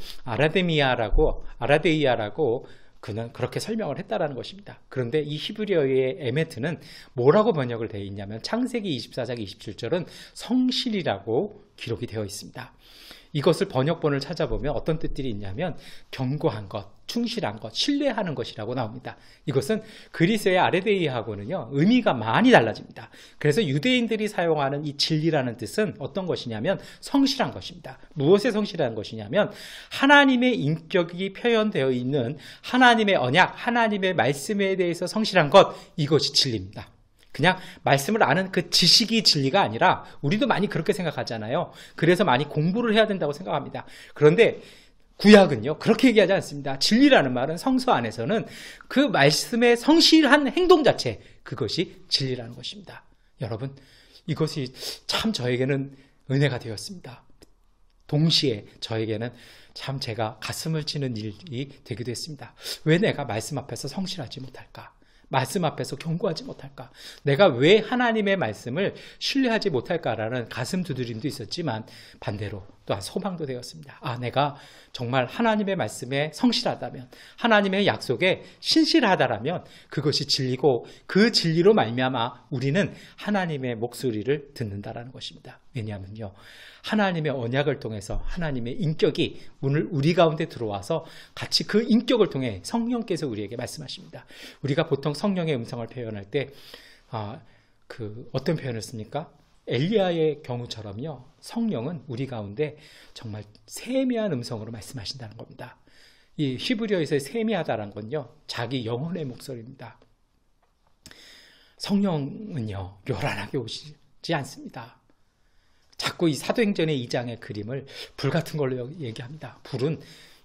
아라데이아라고 그는 그렇게 설명을 했다라는 것입니다. 그런데 이 히브리어의 에메트는 뭐라고 번역을 되어 있냐면 창세기 24장 27절은 성실이라고 기록이 되어 있습니다. 이것을 번역본을 찾아보면 어떤 뜻들이 있냐면 견고한 것, 충실한 것, 신뢰하는 것이라고 나옵니다. 이것은 그리스어의 아레데이하고는요, 의미가 많이 달라집니다. 그래서 유대인들이 사용하는 이 진리라는 뜻은 어떤 것이냐면 성실한 것입니다. 무엇에 성실한 것이냐면 하나님의 인격이 표현되어 있는 하나님의 언약, 하나님의 말씀에 대해서 성실한 것, 이것이 진리입니다. 그냥 말씀을 아는 그 지식이 진리가 아니라 우리도 많이 그렇게 생각하잖아요. 그래서 많이 공부를 해야 된다고 생각합니다. 그런데 구약은요, 그렇게 얘기하지 않습니다. 진리라는 말은 성서 안에서는 그 말씀의 성실한 행동 자체, 그것이 진리라는 것입니다. 여러분, 이것이 참 저에게는 은혜가 되었습니다. 동시에 저에게는 참 제가 가슴을 치는 일이 되기도 했습니다. 왜 내가 말씀 앞에서 성실하지 못할까? 말씀 앞에서 경고하지 못할까? 내가 왜 하나님의 말씀을 신뢰하지 못할까라는 가슴 두드림도 있었지만 반대로 또한 소망도 되었습니다. 내가 정말 하나님의 말씀에 성실하다면, 하나님의 약속에 신실하다라면 그것이 진리고 그 진리로 말미암아 우리는 하나님의 목소리를 듣는다라는 것입니다. 왜냐하면요, 하나님의 언약을 통해서 하나님의 인격이 우리 가운데 들어와서 같이 그 인격을 통해 성령께서 우리에게 말씀하십니다. 우리가 보통 성령의 음성을 표현할 때 어떤 표현을 씁니까? 엘리야의 경우처럼요, 성령은 우리 가운데 정말 세미한 음성으로 말씀하신다는 겁니다. 이 히브리어에서의 세미하다는 건요, 자기 영혼의 목소리입니다. 성령은요, 요란하게 오시지 않습니다. 자꾸 이 사도행전의 2장의 그림을 불 같은 걸로 얘기합니다. 불은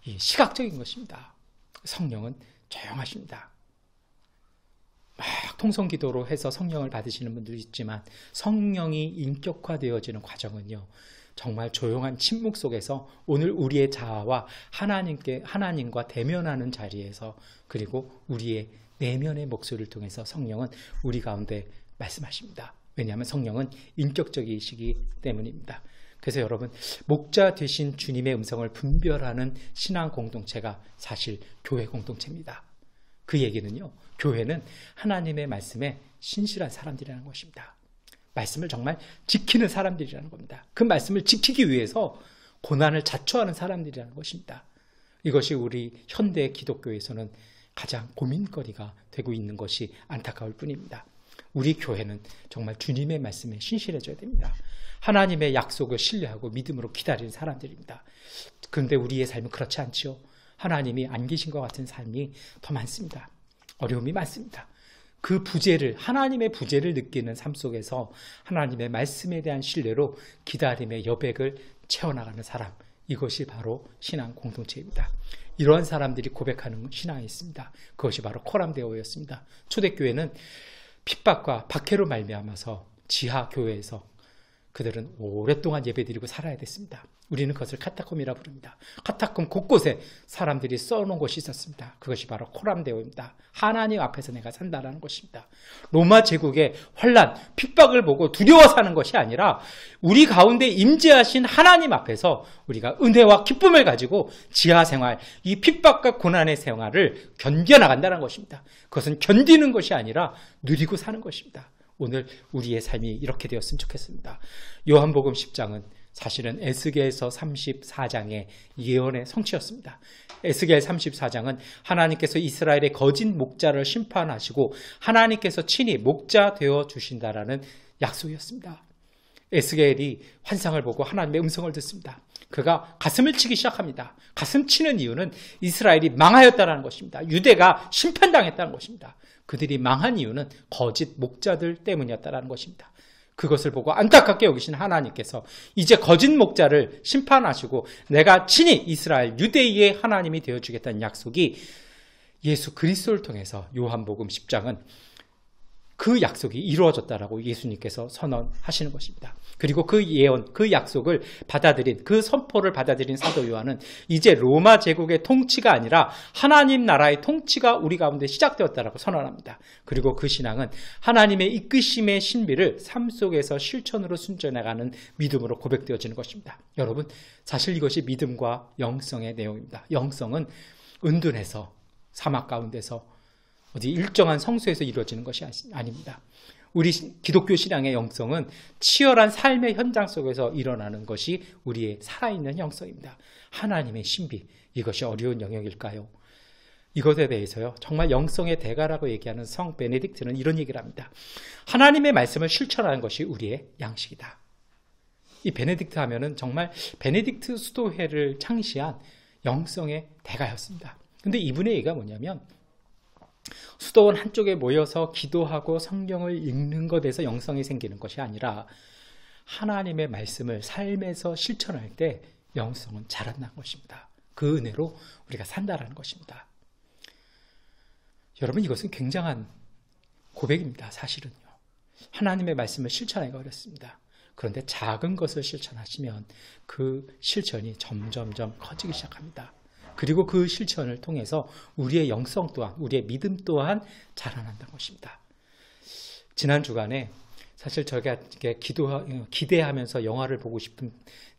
이 시각적인 것입니다. 성령은 조용하십니다. 막 통성기도로 해서 성령을 받으시는 분들이 있지만 성령이 인격화되어지는 과정은요, 정말 조용한 침묵 속에서 오늘 우리의 자아와 하나님과 대면하는 자리에서, 그리고 우리의 내면의 목소리를 통해서 성령은 우리 가운데 말씀하십니다. 왜냐하면 성령은 인격적이시기 때문입니다. 그래서 여러분, 목자 되신 주님의 음성을 분별하는 신앙 공동체가 사실 교회 공동체입니다. 그 얘기는요, 교회는 하나님의 말씀에 신실한 사람들이라는 것입니다. 말씀을 정말 지키는 사람들이라는 겁니다. 그 말씀을 지키기 위해서 고난을 자초하는 사람들이라는 것입니다. 이것이 우리 현대 기독교에서는 가장 고민거리가 되고 있는 것이 안타까울 뿐입니다. 우리 교회는 정말 주님의 말씀에 신실해져야 됩니다. 하나님의 약속을 신뢰하고 믿음으로 기다리는 사람들입니다. 그런데 우리의 삶은 그렇지 않지요. 하나님이 안 계신 것 같은 삶이 더 많습니다. 어려움이 많습니다. 그 부재를, 하나님의 부재를 느끼는 삶 속에서 하나님의 말씀에 대한 신뢰로 기다림의 여백을 채워나가는 사람, 이것이 바로 신앙 공동체입니다. 이러한 사람들이 고백하는 신앙이 있습니다. 그것이 바로 코람데오였습니다. 초대교회는 핍박과 박해로 말미암아서 지하 교회에서 그들은 오랫동안 예배드리고 살아야 됐습니다. 우리는 그것을 카타콤이라 부릅니다. 카타콤 곳곳에 사람들이 써놓은 곳이 있었습니다. 그것이 바로 코람데오입니다. 하나님 앞에서 내가 산다라는 것입니다. 로마 제국의 환난, 핍박을 보고 두려워 사는 것이 아니라 우리 가운데 임재하신 하나님 앞에서 우리가 은혜와 기쁨을 가지고 지하 생활, 이 핍박과 고난의 생활을 견뎌나간다는 것입니다. 그것은 견디는 것이 아니라 누리고 사는 것입니다. 오늘 우리의 삶이 이렇게 되었으면 좋겠습니다. 요한복음 10장은 사실은 에스겔서 34장의 예언의 성취였습니다. 에스겔 34장은 하나님께서 이스라엘의 거짓 목자를 심판하시고 하나님께서 친히 목자 되어 주신다라는 약속이었습니다. 에스겔이 환상을 보고 하나님의 음성을 듣습니다. 그가 가슴을 치기 시작합니다. 가슴 치는 이유는 이스라엘이 망하였다는 것입니다. 유대가 심판당했다는 것입니다. 그들이 망한 이유는 거짓 목자들 때문이었다는 것입니다. 그것을 보고 안타깝게 여기신 하나님께서 이제 거짓 목자를 심판하시고 내가 친히 이스라엘 유대의 하나님이 되어주겠다는 약속이 예수 그리스도를 통해서 요한복음 10장은 그 약속이 이루어졌다라고 예수님께서 선언하시는 것입니다. 그리고 그 예언, 그 약속을 받아들인, 그 선포를 받아들인 사도 요한은 이제 로마 제국의 통치가 아니라 하나님 나라의 통치가 우리 가운데 시작되었다라고 선언합니다. 그리고 그 신앙은 하나님의 이끄심의 신비를 삶 속에서 실천으로 순전해가는 믿음으로 고백되어지는 것입니다. 여러분, 사실 이것이 믿음과 영성의 내용입니다. 영성은 은둔해서 사막 가운데서 어디 일정한 성소에서 이루어지는 것이 아닙니다. 우리 기독교 신앙의 영성은 치열한 삶의 현장 속에서 일어나는 것이 우리의 살아있는 영성입니다. 하나님의 신비, 이것이 어려운 영역일까요? 이것에 대해서요, 정말 영성의 대가라고 얘기하는 성 베네딕트는 이런 얘기를 합니다. 하나님의 말씀을 실천하는 것이 우리의 양식이다. 이 베네딕트 하면은 정말 베네딕트 수도회를 창시한 영성의 대가였습니다. 근데 이분의 얘기가 뭐냐면 수도원 한쪽에 모여서 기도하고 성경을 읽는 것에서 영성이 생기는 것이 아니라 하나님의 말씀을 삶에서 실천할 때 영성은 자란다는 것입니다. 그 은혜로 우리가 산다라는 것입니다. 여러분, 이것은 굉장한 고백입니다. 사실은요. 하나님의 말씀을 실천하기가 어렵습니다. 그런데 작은 것을 실천하시면 그 실천이 점점점 커지기 시작합니다. 그리고 그 실천을 통해서 우리의 영성 또한, 우리의 믿음 또한 자라난다는 것입니다. 지난 주간에 사실 저희가 기대하면서 영화를 보고 싶은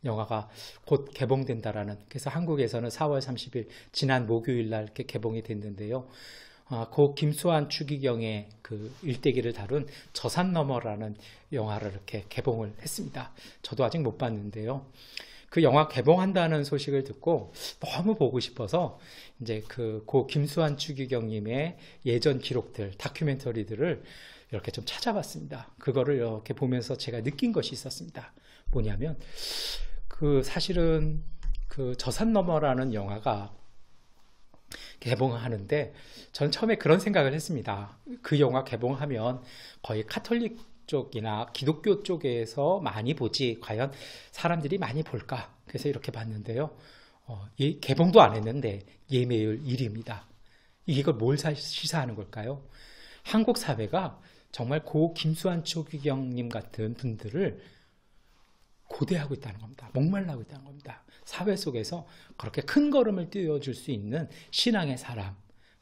영화가 곧 개봉된다라는, 그래서 한국에서는 4월 30일 지난 목요일 날 이렇게 개봉이 됐는데요. 고 김수환 추기경의 그 일대기를 다룬 저산 너머라는 영화를 이렇게 개봉을 했습니다. 저도 아직 못 봤는데요. 그 영화 개봉한다는 소식을 듣고 너무 보고 싶어서 이제 그 고 김수환 추기경님의 예전 기록들, 다큐멘터리들을 이렇게 좀 찾아봤습니다. 그거를 이렇게 보면서 제가 느낀 것이 있었습니다. 뭐냐면 그 사실은 그 저산 너머라는 영화가 개봉하는데 저는 처음에 그런 생각을 했습니다. 그 영화 개봉하면 거의 카톨릭 쪽이나 기독교 쪽에서 많이 보지 과연 사람들이 많이 볼까? 그래서 이렇게 봤는데요. 개봉도 안 했는데 예매율 1위입니다. 이걸 뭘 시사하는 걸까요? 한국 사회가 정말 고 김수환 추기경님 같은 분들을 고대하고 있다는 겁니다. 목말라하고 있다는 겁니다. 사회 속에서 그렇게 큰 걸음을 띄워줄 수 있는 신앙의 사람,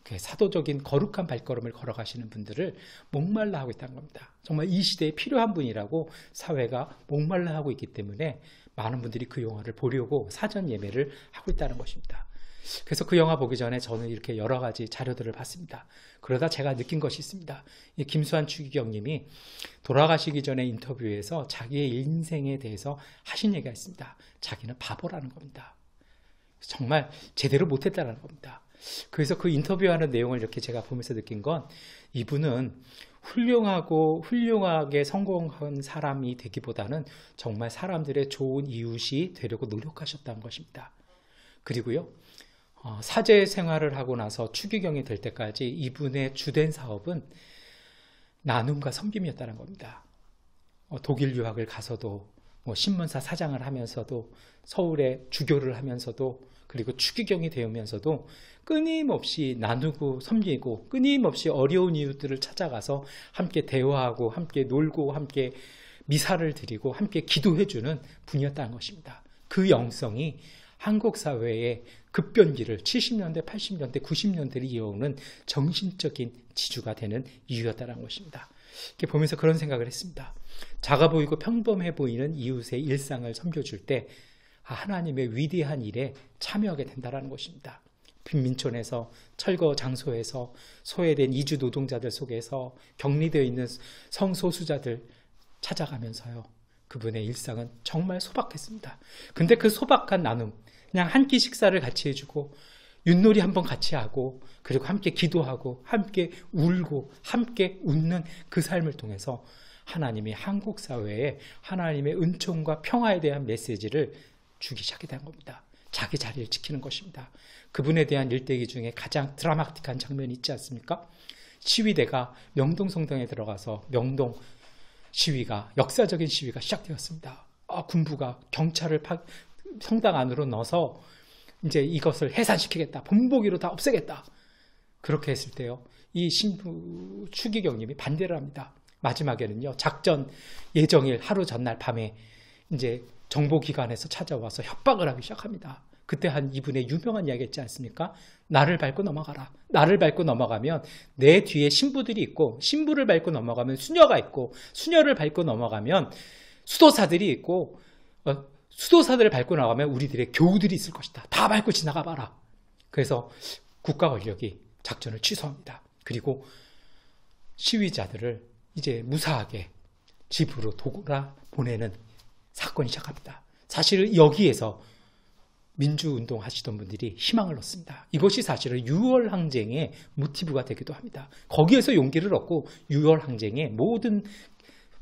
사도적인 거룩한 발걸음을 걸어가시는 분들을 목말라하고 있다는 겁니다. 정말 이 시대에 필요한 분이라고 사회가 목말라하고 있기 때문에 많은 분들이 그 영화를 보려고 사전 예매를 하고 있다는 것입니다. 그래서 그 영화 보기 전에 저는 이렇게 여러 가지 자료들을 봤습니다. 그러다 제가 느낀 것이 있습니다. 이 김수환 추기경님이 돌아가시기 전에 인터뷰에서 자기의 인생에 대해서 하신 얘기가 있습니다. 자기는 바보라는 겁니다. 정말 제대로 못했다는 겁니다. 그래서 그 인터뷰하는 내용을 이렇게 제가 보면서 느낀 건 이분은 훌륭하게 성공한 사람이 되기보다는 정말 사람들의 좋은 이웃이 되려고 노력하셨다는 것입니다. 그리고요, 사제 생활을 하고 나서 추기경이 될 때까지 이분의 주된 사업은 나눔과 섬김이었다는 겁니다. 독일 유학을 가서도 신문사 사장을 하면서도 서울에 주교를 하면서도 그리고 추기경이 되면서도 끊임없이 나누고 섬기고 끊임없이 어려운 이웃들을 찾아가서 함께 대화하고 함께 놀고 함께 미사를 드리고 함께 기도해주는 분이었다는 것입니다. 그 영성이 한국 사회의 급변기를 70년대, 80년대, 90년대를 이어오는 정신적인 지주가 되는 이유였다는 것입니다. 이렇게 보면서 그런 생각을 했습니다. 작아 보이고 평범해 보이는 이웃의 일상을 섬겨줄 때 하나님의 위대한 일에 참여하게 된다는 것입니다. 빈민촌에서 철거 장소에서 소외된 이주 노동자들 속에서 격리되어 있는 성소수자들 찾아가면서요. 그분의 일상은 정말 소박했습니다. 근데 그 소박한 나눔, 그냥 한 끼 식사를 같이 해주고 윷놀이 한번 같이 하고 그리고 함께 기도하고 함께 울고 함께 웃는 그 삶을 통해서 하나님이 한국 사회에 하나님의 은총과 평화에 대한 메시지를 주기 시작한 겁니다. 자기 자리를 지키는 것입니다. 그분에 대한 일대기 중에 가장 드라마틱한 장면이 있지 않습니까? 시위대가 명동 성당에 들어가서 명동 시위가, 역사적인 시위가 시작되었습니다. 군부가 경찰을 성당 안으로 넣어서 이제 이것을 해산시키겠다, 본보기로 다 없애겠다. 그렇게 했을 때요, 이 신부 추기경님이 반대를 합니다. 마지막에는요, 작전 예정일 하루 전날 밤에 이제 정보기관에서 찾아와서 협박을 하기 시작합니다. 그때 한 이분의 유명한 이야기 있지 않습니까? 나를 밟고 넘어가라. 나를 밟고 넘어가면 내 뒤에 신부들이 있고, 신부를 밟고 넘어가면 수녀가 있고, 수녀를 밟고 넘어가면 수도사들이 있고, 수도사들을 밟고 나가면 우리들의 교우들이 있을 것이다. 다 밟고 지나가 봐라. 그래서 국가 권력이 작전을 취소합니다. 그리고 시위자들을 이제 무사하게 집으로 돌아 보내는 사건이 시작합니다. 사실 여기에서 민주운동 하시던 분들이 희망을 얻습니다. 이것이 사실은 6월 항쟁의 모티브가 되기도 합니다. 거기에서 용기를 얻고 6월 항쟁의 모든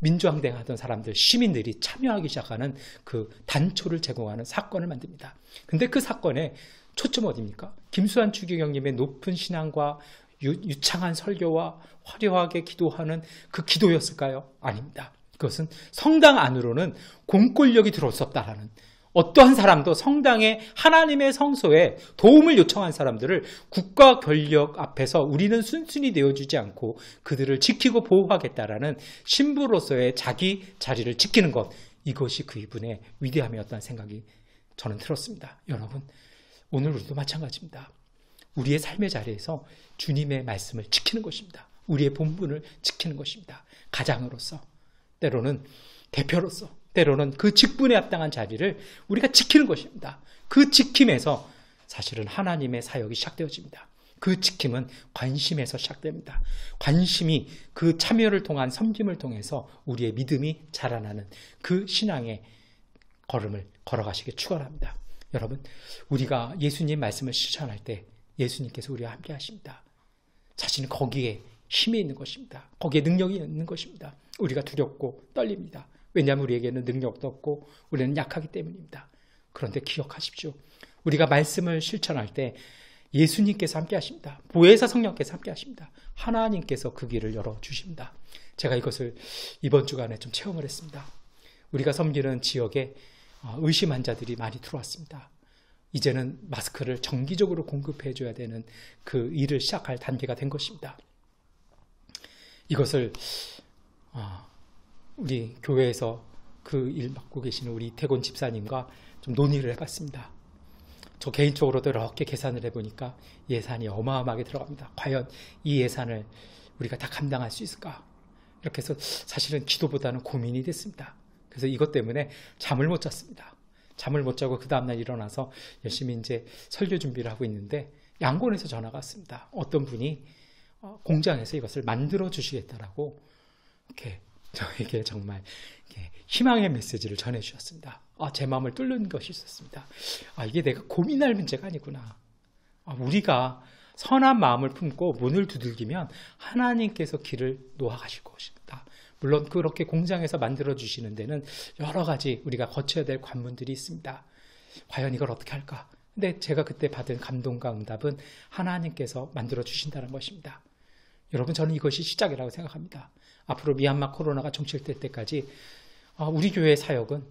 민주항쟁 하던 사람들, 시민들이 참여하기 시작하는 그 단초를 제공하는 사건을 만듭니다. 근데 그 사건의 초점 어디입니까? 김수환 추기경님의 높은 신앙과 유창한 설교와 화려하게 기도하는 그 기도였을까요? 아닙니다. 그것은 성당 안으로는 공권력이 들어올 수 없다라는, 어떠한 사람도 성당에 하나님의 성소에 도움을 요청한 사람들을 국가 권력 앞에서 우리는 순순히 내어주지 않고 그들을 지키고 보호하겠다라는 신부로서의 자기 자리를 지키는 것, 이것이 그분의 위대함이었다는 생각이 저는 들었습니다. 여러분, 오늘 우리도 마찬가지입니다. 우리의 삶의 자리에서 주님의 말씀을 지키는 것입니다. 우리의 본분을 지키는 것입니다. 가장으로서, 때로는 대표로서, 때로는 그 직분에 합당한 자리를 우리가 지키는 것입니다. 그 지킴에서 사실은 하나님의 사역이 시작되어집니다. 그 지킴은 관심에서 시작됩니다. 관심이 그 참여를 통한 섬김을 통해서 우리의 믿음이 자라나는 그 신앙의 걸음을 걸어가시길 축원합니다. 여러분, 우리가 예수님 말씀을 실천할 때 예수님께서 우리와 함께 하십니다. 자신은 거기에 힘이 있는 것입니다. 거기에 능력이 있는 것입니다. 우리가 두렵고 떨립니다. 왜냐하면 우리에게는 능력도 없고 우리는 약하기 때문입니다. 그런데 기억하십시오. 우리가 말씀을 실천할 때 예수님께서 함께 하십니다. 보혜사 성령께서 함께 하십니다. 하나님께서 그 길을 열어주십니다. 제가 이것을 이번 주간에 좀 체험을 했습니다. 우리가 섬기는 지역에 의심 환자들이 많이 들어왔습니다. 이제는 마스크를 정기적으로 공급해 줘야 되는 그 일을 시작할 단계가 된 것입니다. 이것을 우리 교회에서 그 일 맡고 계시는 우리 이태곤 집사님과 좀 논의를 해봤습니다. 저 개인적으로도 이렇게 계산을 해보니까 예산이 어마어마하게 들어갑니다. 과연 이 예산을 우리가 다 감당할 수 있을까? 이렇게 해서 사실은 기도보다는 고민이 됐습니다. 그래서 이것 때문에 잠을 못 잤습니다. 잠을 못 자고 그 다음날 일어나서 열심히 이제 설교 준비를 하고 있는데 양곤에서 전화가 왔습니다. 어떤 분이 공장에서 이것을 만들어 주시겠다라고 이렇게 저에게 정말 희망의 메시지를 전해주셨습니다. 제 마음을 뚫는 것이 있었습니다. 이게 내가 고민할 문제가 아니구나. 우리가 선한 마음을 품고 문을 두들기면 하나님께서 길을 놓아가실 것입니다. 물론 그렇게 공장에서 만들어주시는 데는 여러 가지 우리가 거쳐야 될 관문들이 있습니다. 과연 이걸 어떻게 할까? 근데 제가 그때 받은 감동과 응답은 하나님께서 만들어주신다는 것입니다. 여러분, 저는 이것이 시작이라고 생각합니다. 앞으로 미얀마 코로나가 종식될 때까지 우리 교회의 사역은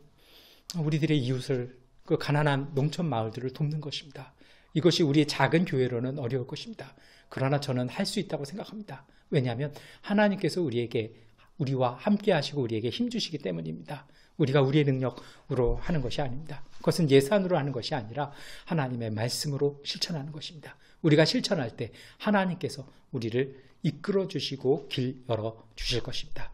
우리들의 이웃을, 그 가난한 농촌 마을들을 돕는 것입니다. 이것이 우리의 작은 교회로는 어려울 것입니다. 그러나 저는 할 수 있다고 생각합니다. 왜냐하면 하나님께서 우리와 함께 하시고 우리에게 힘 주시기 때문입니다. 우리가 우리의 능력으로 하는 것이 아닙니다. 그것은 예산으로 하는 것이 아니라 하나님의 말씀으로 실천하는 것입니다. 우리가 실천할 때 하나님께서 우리를 이끌어 주시고 길 열어 주실 것입니다.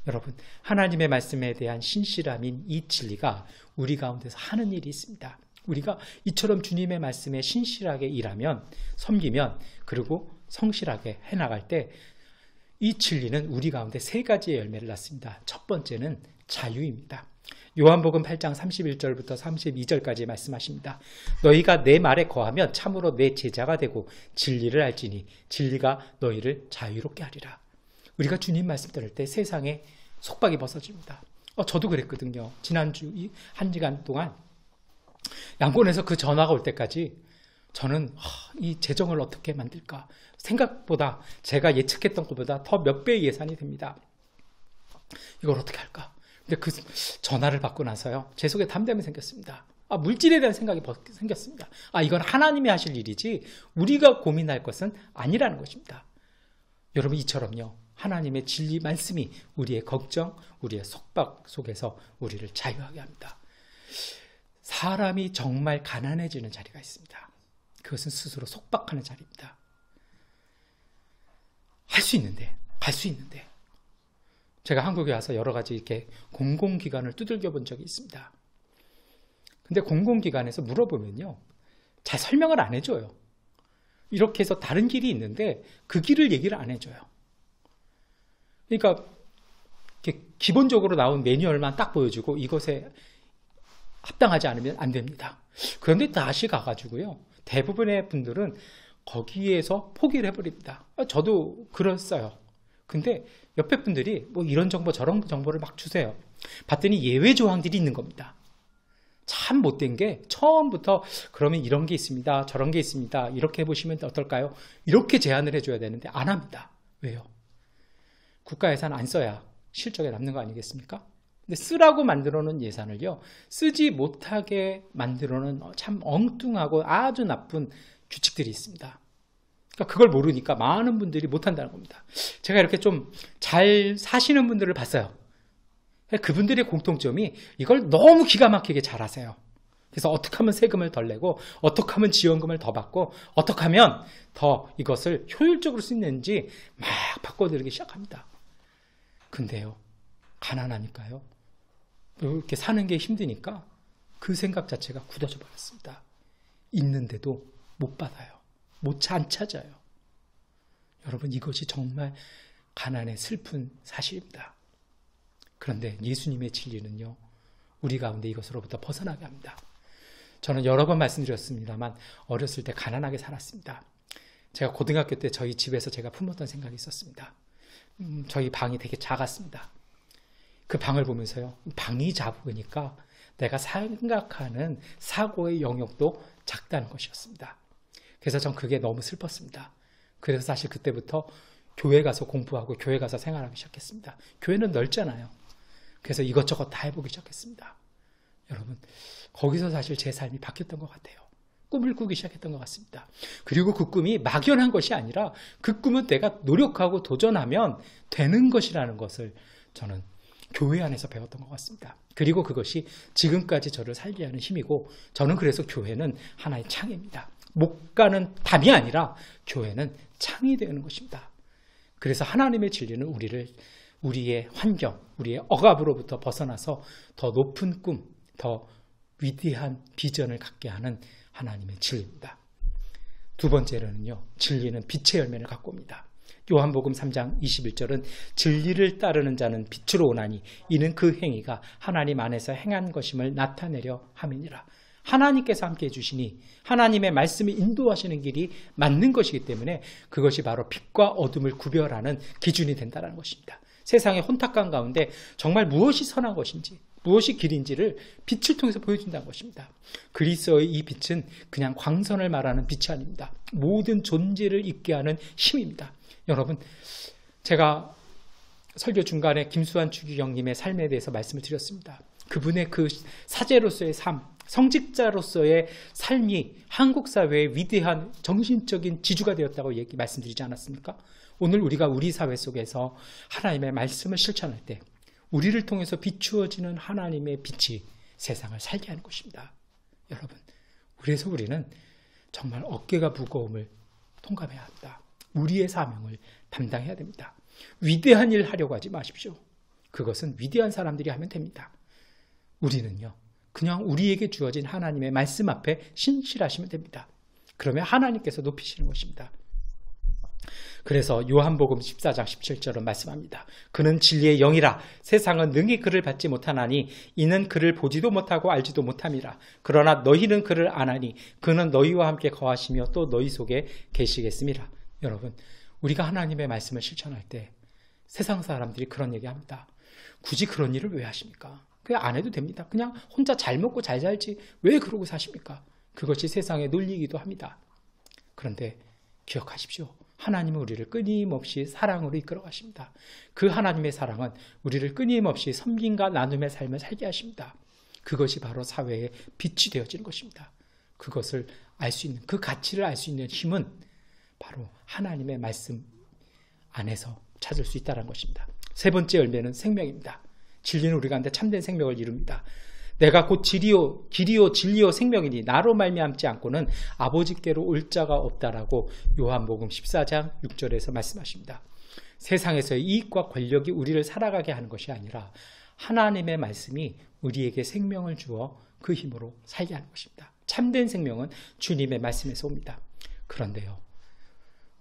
여러분, 하나님의 말씀에 대한 신실함인 이 진리가 우리 가운데서 하는 일이 있습니다. 우리가 이처럼 주님의 말씀에 신실하게 일하면, 섬기면, 그리고 성실하게 해나갈 때 이 진리는 우리 가운데 세 가지의 열매를 낳습니다. 첫 번째는 자유입니다. 요한복음 8장 31절부터 32절까지 말씀하십니다. 너희가 내 말에 거하면 참으로 내 제자가 되고 진리를 알지니 진리가 너희를 자유롭게 하리라. 우리가 주님 말씀 들을 때 세상에 속박이 벗어집니다. 저도 그랬거든요. 지난주 한 시간 동안 양곤에서 그 전화가 올 때까지 저는 이 재정을 어떻게 만들까? 생각보다 제가 예측했던 것보다 더 몇 배의 예산이 됩니다. 이걸 어떻게 할까? 근데 그 전화를 받고 나서요, 제 속에 담대함이 생겼습니다. 물질에 대한 생각이 생겼습니다. 이건 하나님이 하실 일이지 우리가 고민할 것은 아니라는 것입니다. 여러분, 이처럼요, 하나님의 진리 말씀이 우리의 걱정, 우리의 속박 속에서 우리를 자유하게 합니다. 사람이 정말 가난해지는 자리가 있습니다. 그것은 스스로 속박하는 자리입니다. 할 수 있는데, 갈 수 있는데. 제가 한국에 와서 여러 가지 이렇게 공공기관을 두들겨 본 적이 있습니다. 근데 공공기관에서 물어보면요, 잘 설명을 안 해줘요. 이렇게 해서 다른 길이 있는데 그 길을 얘기를 안 해줘요. 그러니까 이렇게 기본적으로 나온 매뉴얼만 딱 보여주고 이것에 합당하지 않으면 안 됩니다. 그런데 다시 가가지고요, 대부분의 분들은 거기에서 포기를 해버립니다. 저도 그랬어요. 근데 옆에 분들이 뭐 이런 정보 저런 정보를 막 주세요. 봤더니 예외 조항들이 있는 겁니다. 참 못된 게 처음부터 그러면 이런 게 있습니다, 저런 게 있습니다, 이렇게 해보시면 어떨까요? 이렇게 제안을 해줘야 되는데 안 합니다. 왜요? 국가 예산 안 써야 실적에 남는 거 아니겠습니까? 근데 쓰라고 만들어 놓은 예산을요, 쓰지 못하게 만들어 놓은 참 엉뚱하고 아주 나쁜 규칙들이 있습니다. 그러니까 그걸 모르니까 많은 분들이 못한다는 겁니다. 제가 이렇게 좀 잘 사시는 분들을 봤어요. 그분들의 공통점이 이걸 너무 기가 막히게 잘하세요. 그래서 어떻게 하면 세금을 덜 내고 어떻게 하면 지원금을 더 받고 어떻게 하면 더 이것을 효율적으로 쓸 수 있는지 막 바꿔들기 시작합니다. 근데요, 가난하니까요, 이렇게 사는 게 힘드니까 그 생각 자체가 굳어져 버렸습니다. 있는데도 못 받아요. 안 찾아요. 여러분, 이것이 정말 가난의 슬픈 사실입니다. 그런데 예수님의 진리는요, 우리 가운데 이것으로부터 벗어나게 합니다. 저는 여러 번 말씀드렸습니다만 어렸을 때 가난하게 살았습니다. 제가 고등학교 때 저희 집에서 제가 품었던 생각이 있었습니다. 저희 방이 되게 작았습니다. 그 방을 보면서요, 방이 작으니까 내가 생각하는 사고의 영역도 작다는 것이었습니다. 그래서 전 그게 너무 슬펐습니다. 그래서 사실 그때부터 교회 가서 공부하고 교회 가서 생활하기 시작했습니다. 교회는 넓잖아요. 그래서 이것저것 다 해보기 시작했습니다. 여러분, 거기서 사실 제 삶이 바뀌었던 것 같아요. 꿈을 꾸기 시작했던 것 같습니다. 그리고 그 꿈이 막연한 것이 아니라 그 꿈은 내가 노력하고 도전하면 되는 것이라는 것을 저는 교회 안에서 배웠던 것 같습니다. 그리고 그것이 지금까지 저를 살게 하는 힘이고, 저는 그래서 교회는 하나의 창입니다. 못 가는 답이 아니라 교회는 창이 되는 것입니다. 그래서 하나님의 진리는 우리의 환경, 우리의 억압으로부터 벗어나서 더 높은 꿈, 더 위대한 비전을 갖게 하는 하나님의 진리입니다. 두 번째로는요, 진리는 빛의 열매를 갖고 옵니다. 요한복음 3장 21절은 진리를 따르는 자는 빛으로 오나니 이는 그 행위가 하나님 안에서 행한 것임을 나타내려 함이니라. 하나님께서 함께해 주시니 하나님의 말씀이 인도하시는 길이 맞는 것이기 때문에 그것이 바로 빛과 어둠을 구별하는 기준이 된다는 것입니다. 세상의 혼탁한 가운데 정말 무엇이 선한 것인지, 무엇이 길인지를 빛을 통해서 보여준다는 것입니다. 그리스도의 이 빛은 그냥 광선을 말하는 빛이 아닙니다. 모든 존재를 있게 하는 힘입니다. 여러분, 제가 설교 중간에 김수환 추기경님의 삶에 대해서 말씀을 드렸습니다. 그분의 그 사제로서의 삶, 성직자로서의 삶이 한국 사회의 위대한 정신적인 지주가 되었다고 말씀드리지 않았습니까? 오늘 우리가 우리 사회 속에서 하나님의 말씀을 실천할 때 우리를 통해서 비추어지는 하나님의 빛이 세상을 살게 하는 것입니다. 여러분, 그래서 우리는 정말 어깨가 무거움을 통감해야 합니다. 우리의 사명을 담당해야 됩니다. 위대한 일 하려고 하지 마십시오. 그것은 위대한 사람들이 하면 됩니다. 우리는요, 그냥 우리에게 주어진 하나님의 말씀 앞에 신실하시면 됩니다. 그러면 하나님께서 높이시는 것입니다. 그래서 요한복음 14장 17절은 말씀합니다. 그는 진리의 영이라 세상은 능히 그를 받지 못하나니 이는 그를 보지도 못하고 알지도 못함이라. 그러나 너희는 그를 아나니 그는 너희와 함께 거하시며 또 너희 속에 계시겠습니다. 여러분, 우리가 하나님의 말씀을 실천할 때 세상 사람들이 그런 얘기합니다. 굳이 그런 일을 왜 하십니까? 그냥 안 해도 됩니다. 그냥 혼자 잘 먹고 잘 살지 왜 그러고 사십니까? 그것이 세상의 논리이기도 합니다. 그런데 기억하십시오. 하나님은 우리를 끊임없이 사랑으로 이끌어 가십니다. 그 하나님의 사랑은 우리를 끊임없이 섬김과 나눔의 삶을 살게 하십니다. 그것이 바로 사회의 빛이 되어지는 것입니다. 그것을 알 수 있는, 그 가치를 알 수 있는 힘은 바로 하나님의 말씀 안에서 찾을 수 있다는 것입니다. 세 번째 열매는 생명입니다. 진리는 우리 가운데 참된 생명을 이룹니다. 내가 곧 길이요 진리요 생명이니 나로 말미암지 않고는 아버지께로 올 자가 없다라고 요한복음 14장 6절에서 말씀하십니다. 세상에서의 이익과 권력이 우리를 살아가게 하는 것이 아니라 하나님의 말씀이 우리에게 생명을 주어 그 힘으로 살게 하는 것입니다. 참된 생명은 주님의 말씀에서 옵니다. 그런데요,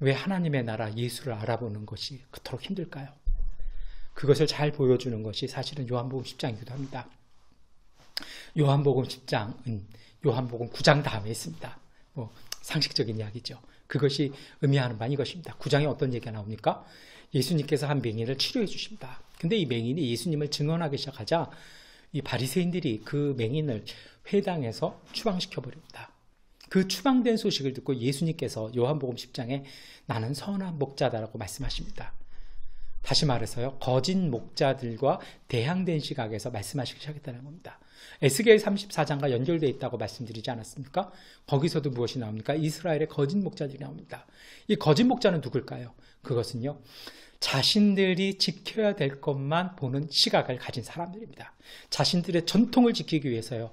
왜 하나님의 나라 예수를 알아보는 것이 그토록 힘들까요? 그것을 잘 보여주는 것이 사실은 요한복음 10장이기도 합니다. 요한복음 10장은 요한복음 9장 다음에 있습니다. 상식적인 이야기죠. 그것이 의미하는 바는 이것입니다. 9장에 어떤 얘기가 나옵니까? 예수님께서 한 맹인을 치료해 주십니다. 근데 이 맹인이 예수님을 증언하기 시작하자 이 바리새인들이 그 맹인을 회당에서 추방시켜 버립니다. 그 추방된 소식을 듣고 예수님께서 요한복음 10장에 나는 선한 목자다라고 말씀하십니다. 다시 말해서요, 거짓 목자들과 대항된 시각에서 말씀하시기 시작했다는 겁니다. 에스겔 34장과 연결되어 있다고 말씀드리지 않았습니까? 거기서도 무엇이 나옵니까? 이스라엘의 거짓 목자들이 나옵니다. 이 거짓 목자는 누굴까요? 그것은요, 자신들이 지켜야 될 것만 보는 시각을 가진 사람들입니다. 자신들의 전통을 지키기 위해서요,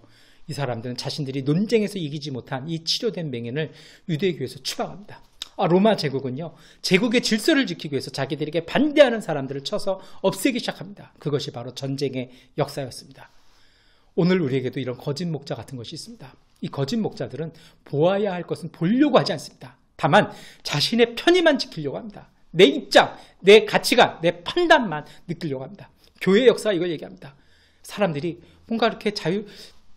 이 사람들은 자신들이 논쟁에서 이기지 못한 이 치료된 맹인을 유대교에서 추방합니다. 로마 제국은요, 제국의 질서를 지키기 위해서 자기들에게 반대하는 사람들을 쳐서 없애기 시작합니다. 그것이 바로 전쟁의 역사였습니다. 오늘 우리에게도 이런 거짓 목자 같은 것이 있습니다. 이 거짓 목자들은 보아야 할 것은 보려고 하지 않습니다. 다만 자신의 편의만 지키려고 합니다. 내 입장, 내 가치관, 내 판단만 느끼려고 합니다. 교회 역사가 이걸 얘기합니다. 사람들이 뭔가 이렇게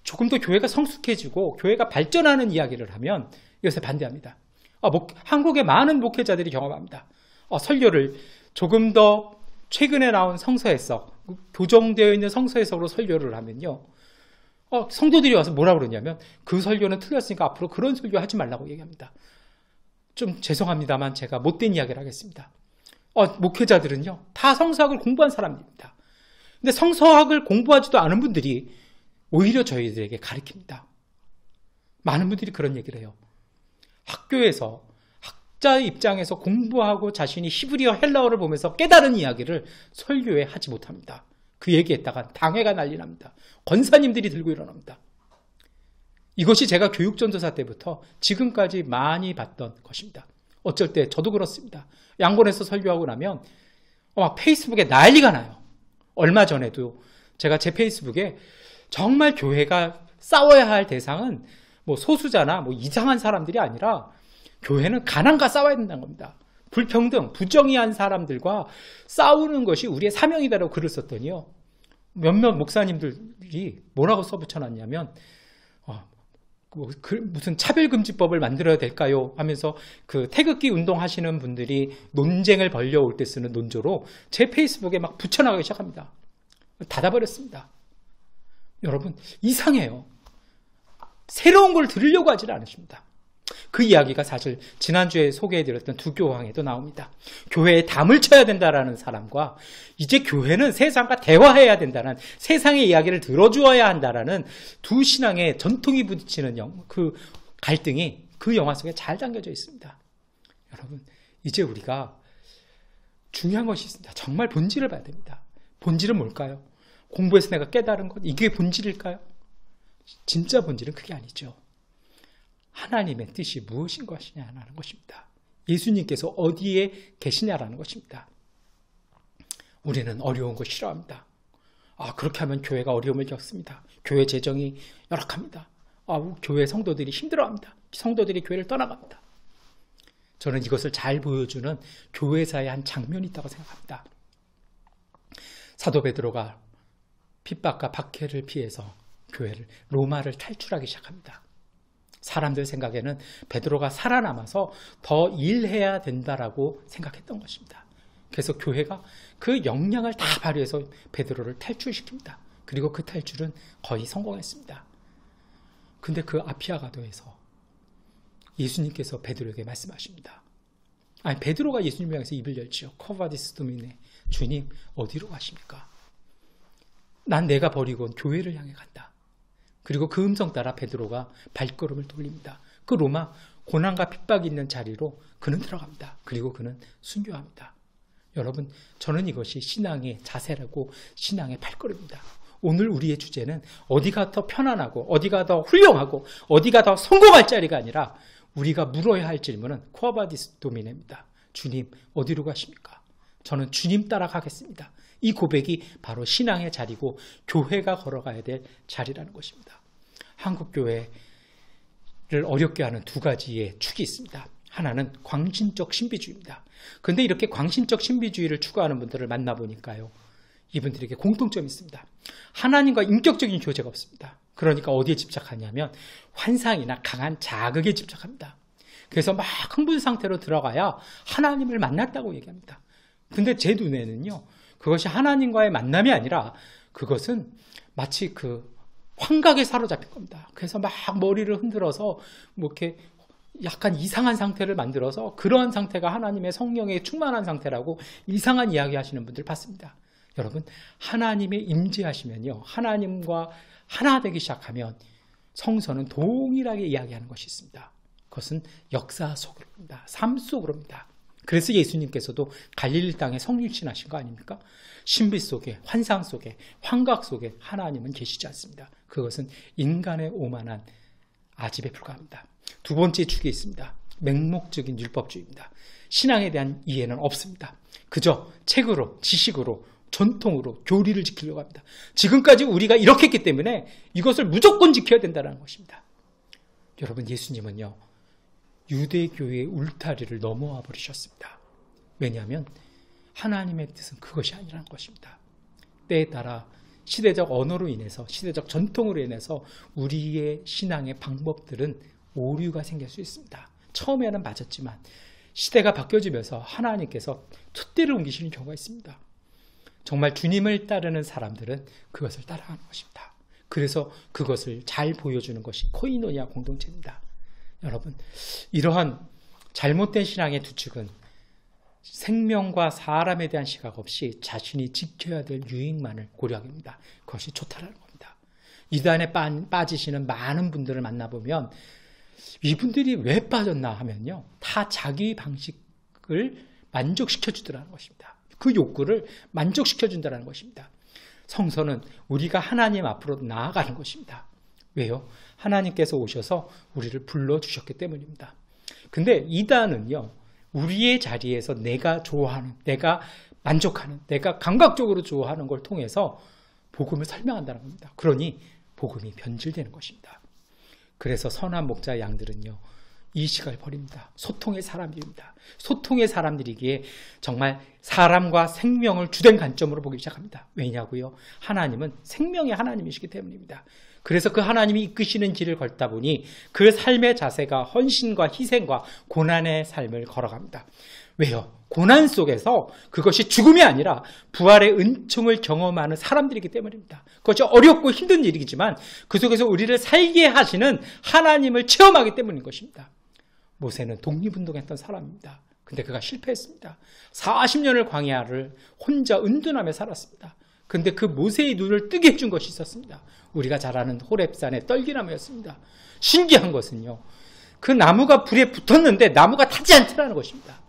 조금 더 교회가 성숙해지고 교회가 발전하는 이야기를 하면 이것에 반대합니다. 한국의 많은 목회자들이 경험합니다. 설교를 조금 더 최근에 나온 성서에서, 교정되어 있는 성서에서로 설교를 하면요, 성도들이 와서 뭐라 그러냐면 그 설교는 틀렸으니까 앞으로 그런 설교 하지 말라고 얘기합니다. 좀 죄송합니다만 제가 못된 이야기를 하겠습니다. 목회자들은요, 다 성서학을 공부한 사람들입니다. 근데 성서학을 공부하지도 않은 분들이 오히려 저희들에게 가르칩니다. 많은 분들이 그런 얘기를 해요. 학교에서 학자의 입장에서 공부하고 자신이 히브리어 헬라어를 보면서 깨달은 이야기를 설교에 하지 못합니다. 그 얘기했다가 당회가 난리 납니다. 권사님들이 들고 일어납니다. 이것이 제가 교육전도사 때부터 지금까지 많이 봤던 것입니다. 어쩔 때 저도 그렇습니다. 양곤에서 설교하고 나면 막 페이스북에 난리가 나요. 얼마 전에도 제가 제 페이스북에 정말 교회가 싸워야 할 대상은 뭐 소수자나 뭐 이상한 사람들이 아니라 교회는 가난과 싸워야 된다는 겁니다. 불평등, 부정의한 사람들과 싸우는 것이 우리의 사명이다라고 글을 썼더니요, 몇몇 목사님들이 뭐라고 써붙여놨냐면 무슨 차별금지법을 만들어야 될까요? 하면서 그 태극기 운동하시는 분들이 논쟁을 벌려올 때 쓰는 논조로 제 페이스북에 막 붙여나가기 시작합니다. 닫아버렸습니다. 여러분, 이상해요. 새로운 걸 들으려고 하지 않으십니다. 그 이야기가 사실 지난주에 소개해드렸던 두 교황에도 나옵니다. 교회에 담을 쳐야 된다라는 사람과 이제 교회는 세상과 대화해야 된다는, 세상의 이야기를 들어주어야 한다라는 두 신앙의 전통이 부딪히는 그 갈등이 그 영화 속에 잘 담겨져 있습니다. 여러분, 이제 우리가 중요한 것이 있습니다. 정말 본질을 봐야 됩니다. 본질은 뭘까요? 공부해서 내가 깨달은 것, 이게 본질일까요? 진짜 본질은 그게 아니죠. 하나님의 뜻이 무엇인 것이냐라는 것입니다. 예수님께서 어디에 계시냐라는 것입니다. 우리는 어려운 거 싫어합니다. 그렇게 하면 교회가 어려움을 겪습니다. 교회 재정이 열악합니다. 교회 성도들이 힘들어합니다. 성도들이 교회를 떠나갑니다. 저는 이것을 잘 보여주는 교회사의 한 장면이 있다고 생각합니다. 사도 베드로가 핍박과 박해를 피해서 교회를, 로마를 탈출하기 시작합니다. 사람들 생각에는 베드로가 살아남아서 더 일해야 된다라고 생각했던 것입니다. 그래서 교회가 그 역량을 다 발휘해서 베드로를 탈출시킵니다. 그리고 그 탈출은 거의 성공했습니다. 근데 그 아피아가도에서 예수님께서 베드로에게 말씀하십니다. 베드로가 예수님 향해서 입을 열지요. 코바디스 도미네, 주님 어디로 가십니까? 난 내가 버리고 온 교회를 향해 간다. 그리고 그 음성 따라 베드로가 발걸음을 돌립니다. 그 로마 고난과 핍박이 있는 자리로 그는 들어갑니다. 그리고 그는 순교합니다. 여러분, 저는 이것이 신앙의 자세라고, 신앙의 발걸음입니다. 오늘 우리의 주제는 어디가 더 편안하고 어디가 더 훌륭하고 어디가 더 성공할 자리가 아니라 우리가 물어야 할 질문은 쿠아바디스 도미네입니다. 주님 어디로 가십니까? 저는 주님 따라가겠습니다. 이 고백이 바로 신앙의 자리고 교회가 걸어가야 될 자리라는 것입니다. 한국교회를 어렵게 하는 두 가지의 축이 있습니다. 하나는 광신적 신비주의입니다. 그런데 이렇게 광신적 신비주의를 추구하는 분들을 만나보니까요, 이분들에게 공통점이 있습니다. 하나님과 인격적인 교제가 없습니다. 그러니까 어디에 집착하냐면 환상이나 강한 자극에 집착합니다. 그래서 막 흥분 상태로 들어가야 하나님을 만났다고 얘기합니다. 근데 제 눈에는요, 그것이 하나님과의 만남이 아니라 그것은 마치 그 환각에 사로잡힌 겁니다. 그래서 막 머리를 흔들어서 뭐 이렇게 약간 이상한 상태를 만들어서 그러한 상태가 하나님의 성령에 충만한 상태라고 이상한 이야기 하시는 분들 봤습니다. 여러분, 하나님의 임재하시면요, 하나님과 하나 되기 시작하면 성서는 동일하게 이야기하는 것이 있습니다. 그것은 역사 속으로입니다. 삶 속으로입니다. 그래서 예수님께서도 갈릴리 땅에 성육신하신 거 아닙니까? 신비 속에, 환상 속에, 환각 속에 하나님은 계시지 않습니다. 그것은 인간의 오만한 아집에 불과합니다. 두 번째 축이 있습니다. 맹목적인 율법주의입니다. 신앙에 대한 이해는 없습니다. 그저 책으로, 지식으로, 전통으로 교리를 지키려고 합니다. 지금까지 우리가 이렇게 했기 때문에 이것을 무조건 지켜야 된다는 것입니다. 여러분, 예수님은요, 유대교의 울타리를 넘어와 버리셨습니다. 왜냐하면 하나님의 뜻은 그것이 아니라는 것입니다. 때에 따라 시대적 언어로 인해서, 시대적 전통으로 인해서 우리의 신앙의 방법들은 오류가 생길 수 있습니다. 처음에는 맞았지만 시대가 바뀌어지면서 하나님께서 푯대를 옮기시는 경우가 있습니다. 정말 주님을 따르는 사람들은 그것을 따라가는 것입니다. 그래서 그것을 잘 보여주는 것이 코이노니아 공동체입니다. 여러분, 이러한 잘못된 신앙의 두 축은 생명과 사람에 대한 시각 없이 자신이 지켜야 될 유익만을 고려하게 됩니다. 그것이 좋다라는 겁니다. 이단에 빠지시는 많은 분들을 만나보면 이분들이 왜 빠졌나 하면요, 다 자기 방식을 만족시켜주더라는 것입니다. 그 욕구를 만족시켜준다는 것입니다. 성서는 우리가 하나님 앞으로 나아가는 것입니다. 왜요? 하나님께서 오셔서 우리를 불러주셨기 때문입니다. 근데 이단은요, 우리의 자리에서 내가 좋아하는, 내가 만족하는, 내가 감각적으로 좋아하는 걸 통해서 복음을 설명한다는 겁니다. 그러니 복음이 변질되는 것입니다. 그래서 선한 목자 양들은요, 이식을 버립니다. 소통의 사람들입니다. 소통의 사람들이기에 정말 사람과 생명을 주된 관점으로 보기 시작합니다. 왜냐고요? 하나님은 생명의 하나님이시기 때문입니다. 그래서 그 하나님이 이끄시는 길을 걷다 보니 그 삶의 자세가 헌신과 희생과 고난의 삶을 걸어갑니다. 왜요? 고난 속에서 그것이 죽음이 아니라 부활의 은총을 경험하는 사람들이기 때문입니다. 그것이 어렵고 힘든 일이지만 그 속에서 우리를 살게 하시는 하나님을 체험하기 때문인 것입니다. 모세는 독립운동했던 사람입니다. 근데 그가 실패했습니다. 40년을 광야를 혼자 은둔하며 살았습니다. 근데 그 모세의 눈을 뜨게 해준 것이 있었습니다. 우리가 잘 아는 호렙산의 떨기나무였습니다. 신기한 것은요, 그 나무가 불에 붙었는데 나무가 타지 않더라는 것입니다.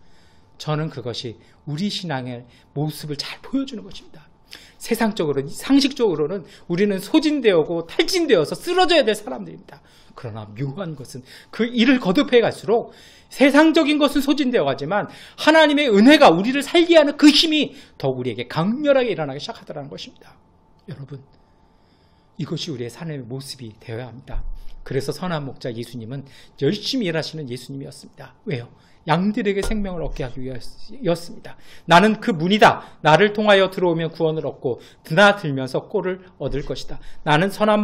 저는 그것이 우리 신앙의 모습을 잘 보여주는 것입니다. 세상적으로는, 상식적으로는 우리는 소진되고 탈진되어서 쓰러져야 될 사람들입니다. 그러나 묘한 것은 그 일을 거듭해 갈수록 세상적인 것은 소진되어 가지만 하나님의 은혜가 우리를 살게 하는 그 힘이 더욱 우리에게 강렬하게 일어나기 시작하더라는 것입니다. 여러분, 이것이 우리의 삶의 모습이 되어야 합니다. 그래서 선한 목자 예수님은 열심히 일하시는 예수님이었습니다. 왜요? 양들에게 생명을 얻게 하기 위하였습니다. 나는 그 문이다. 나를 통하여 들어오면 구원을 얻고 드나들면서 꼴을 얻을 것이다. 나는 선한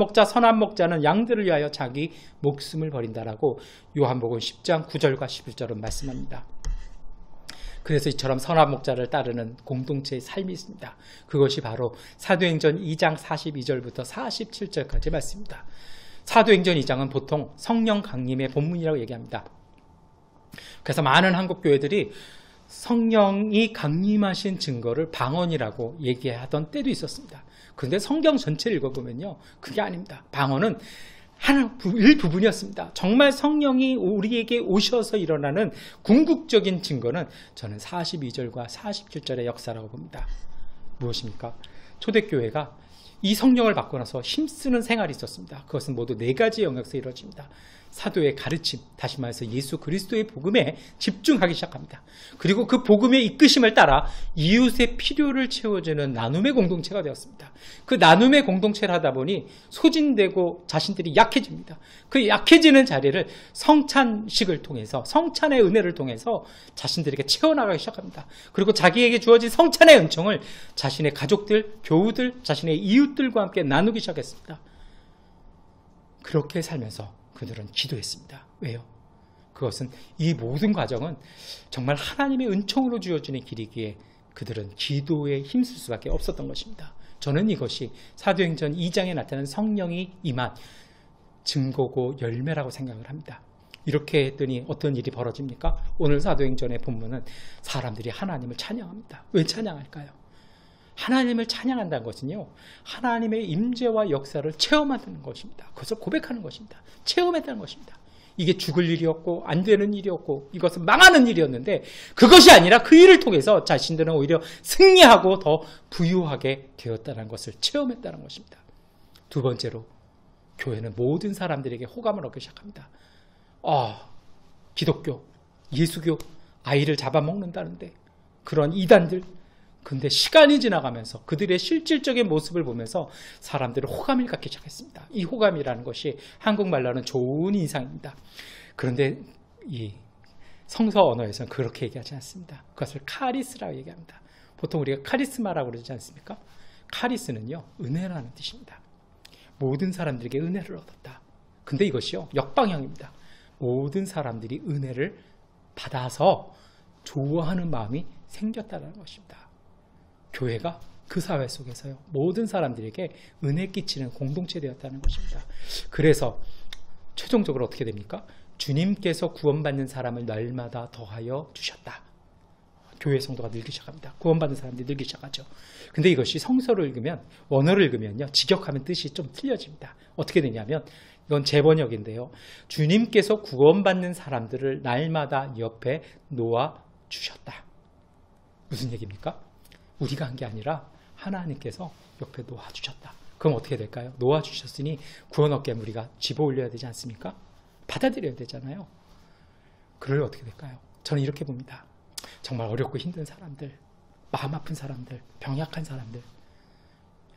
목자는 양들을 위하여 자기 목숨을 버린다라고 요한복음 10장 9절과 11절은 말씀합니다. 그래서 이처럼 선한 목자를 따르는 공동체의 삶이 있습니다. 그것이 바로 사도행전 2장 42절부터 47절까지 말씀입니다. 사도행전 2장은 보통 성령 강림의 본문이라고 얘기합니다. 그래서 많은 한국 교회들이 성령이 강림하신 증거를 방언이라고 얘기하던 때도 있었습니다. 그런데 성경 전체를 읽어보면요, 그게 아닙니다. 방언은 일부분이었습니다. 정말 성령이 우리에게 오셔서 일어나는 궁극적인 증거는 저는 42절과 47절의 역사라고 봅니다. 무엇입니까? 초대교회가 이 성령을 받고 나서 힘쓰는 생활이 있었습니다. 그것은 모두 4가지 영역에서 이루어집니다. 사도의 가르침, 다시 말해서 예수 그리스도의 복음에 집중하기 시작합니다. 그리고 그 복음의 이끄심을 따라 이웃의 필요를 채워주는 나눔의 공동체가 되었습니다. 그 나눔의 공동체를 하다 보니 소진되고 자신들이 약해집니다. 그 약해지는 자리를 성찬식을 통해서, 성찬의 은혜를 통해서 자신들에게 채워나가기 시작합니다. 그리고 자기에게 주어진 성찬의 은총을 자신의 가족들, 교우들, 자신의 이웃들과 함께 나누기 시작했습니다. 그렇게 살면서 그들은 기도했습니다. 왜요? 그것은 이 모든 과정은 정말 하나님의 은총으로 주어지는 길이기에 그들은 기도에 힘쓸 수밖에 없었던 것입니다. 저는 이것이 사도행전 2장에 나타나는 성령이 임한 증거고 열매라고 생각을 합니다. 이렇게 했더니 어떤 일이 벌어집니까? 오늘 사도행전의 본문은 사람들이 하나님을 찬양합니다. 왜 찬양할까요? 하나님을 찬양한다는 것은요, 하나님의 임재와 역사를 체험하는 것입니다. 그것을 고백하는 것입니다. 체험했다는 것입니다. 이게 죽을 일이었고 안 되는 일이었고 이것은 망하는 일이었는데 그것이 아니라 그 일을 통해서 자신들은 오히려 승리하고 더 부유하게 되었다는 것을 체험했다는 것입니다. 두 번째로 교회는 모든 사람들에게 호감을 얻기 시작합니다. 기독교, 예수교, 아이를 잡아먹는다는데 그런 이단들, 근데 시간이 지나가면서 그들의 실질적인 모습을 보면서 사람들은 호감을 갖기 시작했습니다. 이 호감이라는 것이 한국말로는 좋은 인상입니다. 그런데 이 성서 언어에서는 그렇게 얘기하지 않습니다. 그것을 카리스라고 얘기합니다. 보통 우리가 카리스마라고 그러지 않습니까? 카리스는요, 은혜라는 뜻입니다. 모든 사람들에게 은혜를 얻었다. 근데 이것이요, 역방향입니다. 모든 사람들이 은혜를 받아서 좋아하는 마음이 생겼다는 것입니다. 교회가 그 사회 속에서요, 모든 사람들에게 은혜 끼치는 공동체 되었다는 것입니다. 그래서 최종적으로 어떻게 됩니까? 주님께서 구원받는 사람을 날마다 더하여 주셨다. 교회 성도가 늘기 시작합니다. 구원받는 사람들이 늘기 시작하죠. 근데 이것이 성서를 읽으면, 원어를 읽으면요, 직역하면 뜻이 좀 틀려집니다. 어떻게 되냐면, 이건 제 번역인데요. 주님께서 구원받는 사람들을 날마다 옆에 놓아 주셨다. 무슨 얘기입니까? 우리가 한 게 아니라 하나님께서 옆에 놓아주셨다. 그럼 어떻게 될까요? 놓아주셨으니 구원 얻게 하면 우리가 집어 올려야 되지 않습니까? 받아들여야 되잖아요. 그럴 어떻게 될까요? 저는 이렇게 봅니다. 정말 어렵고 힘든 사람들, 마음 아픈 사람들, 병약한 사람들,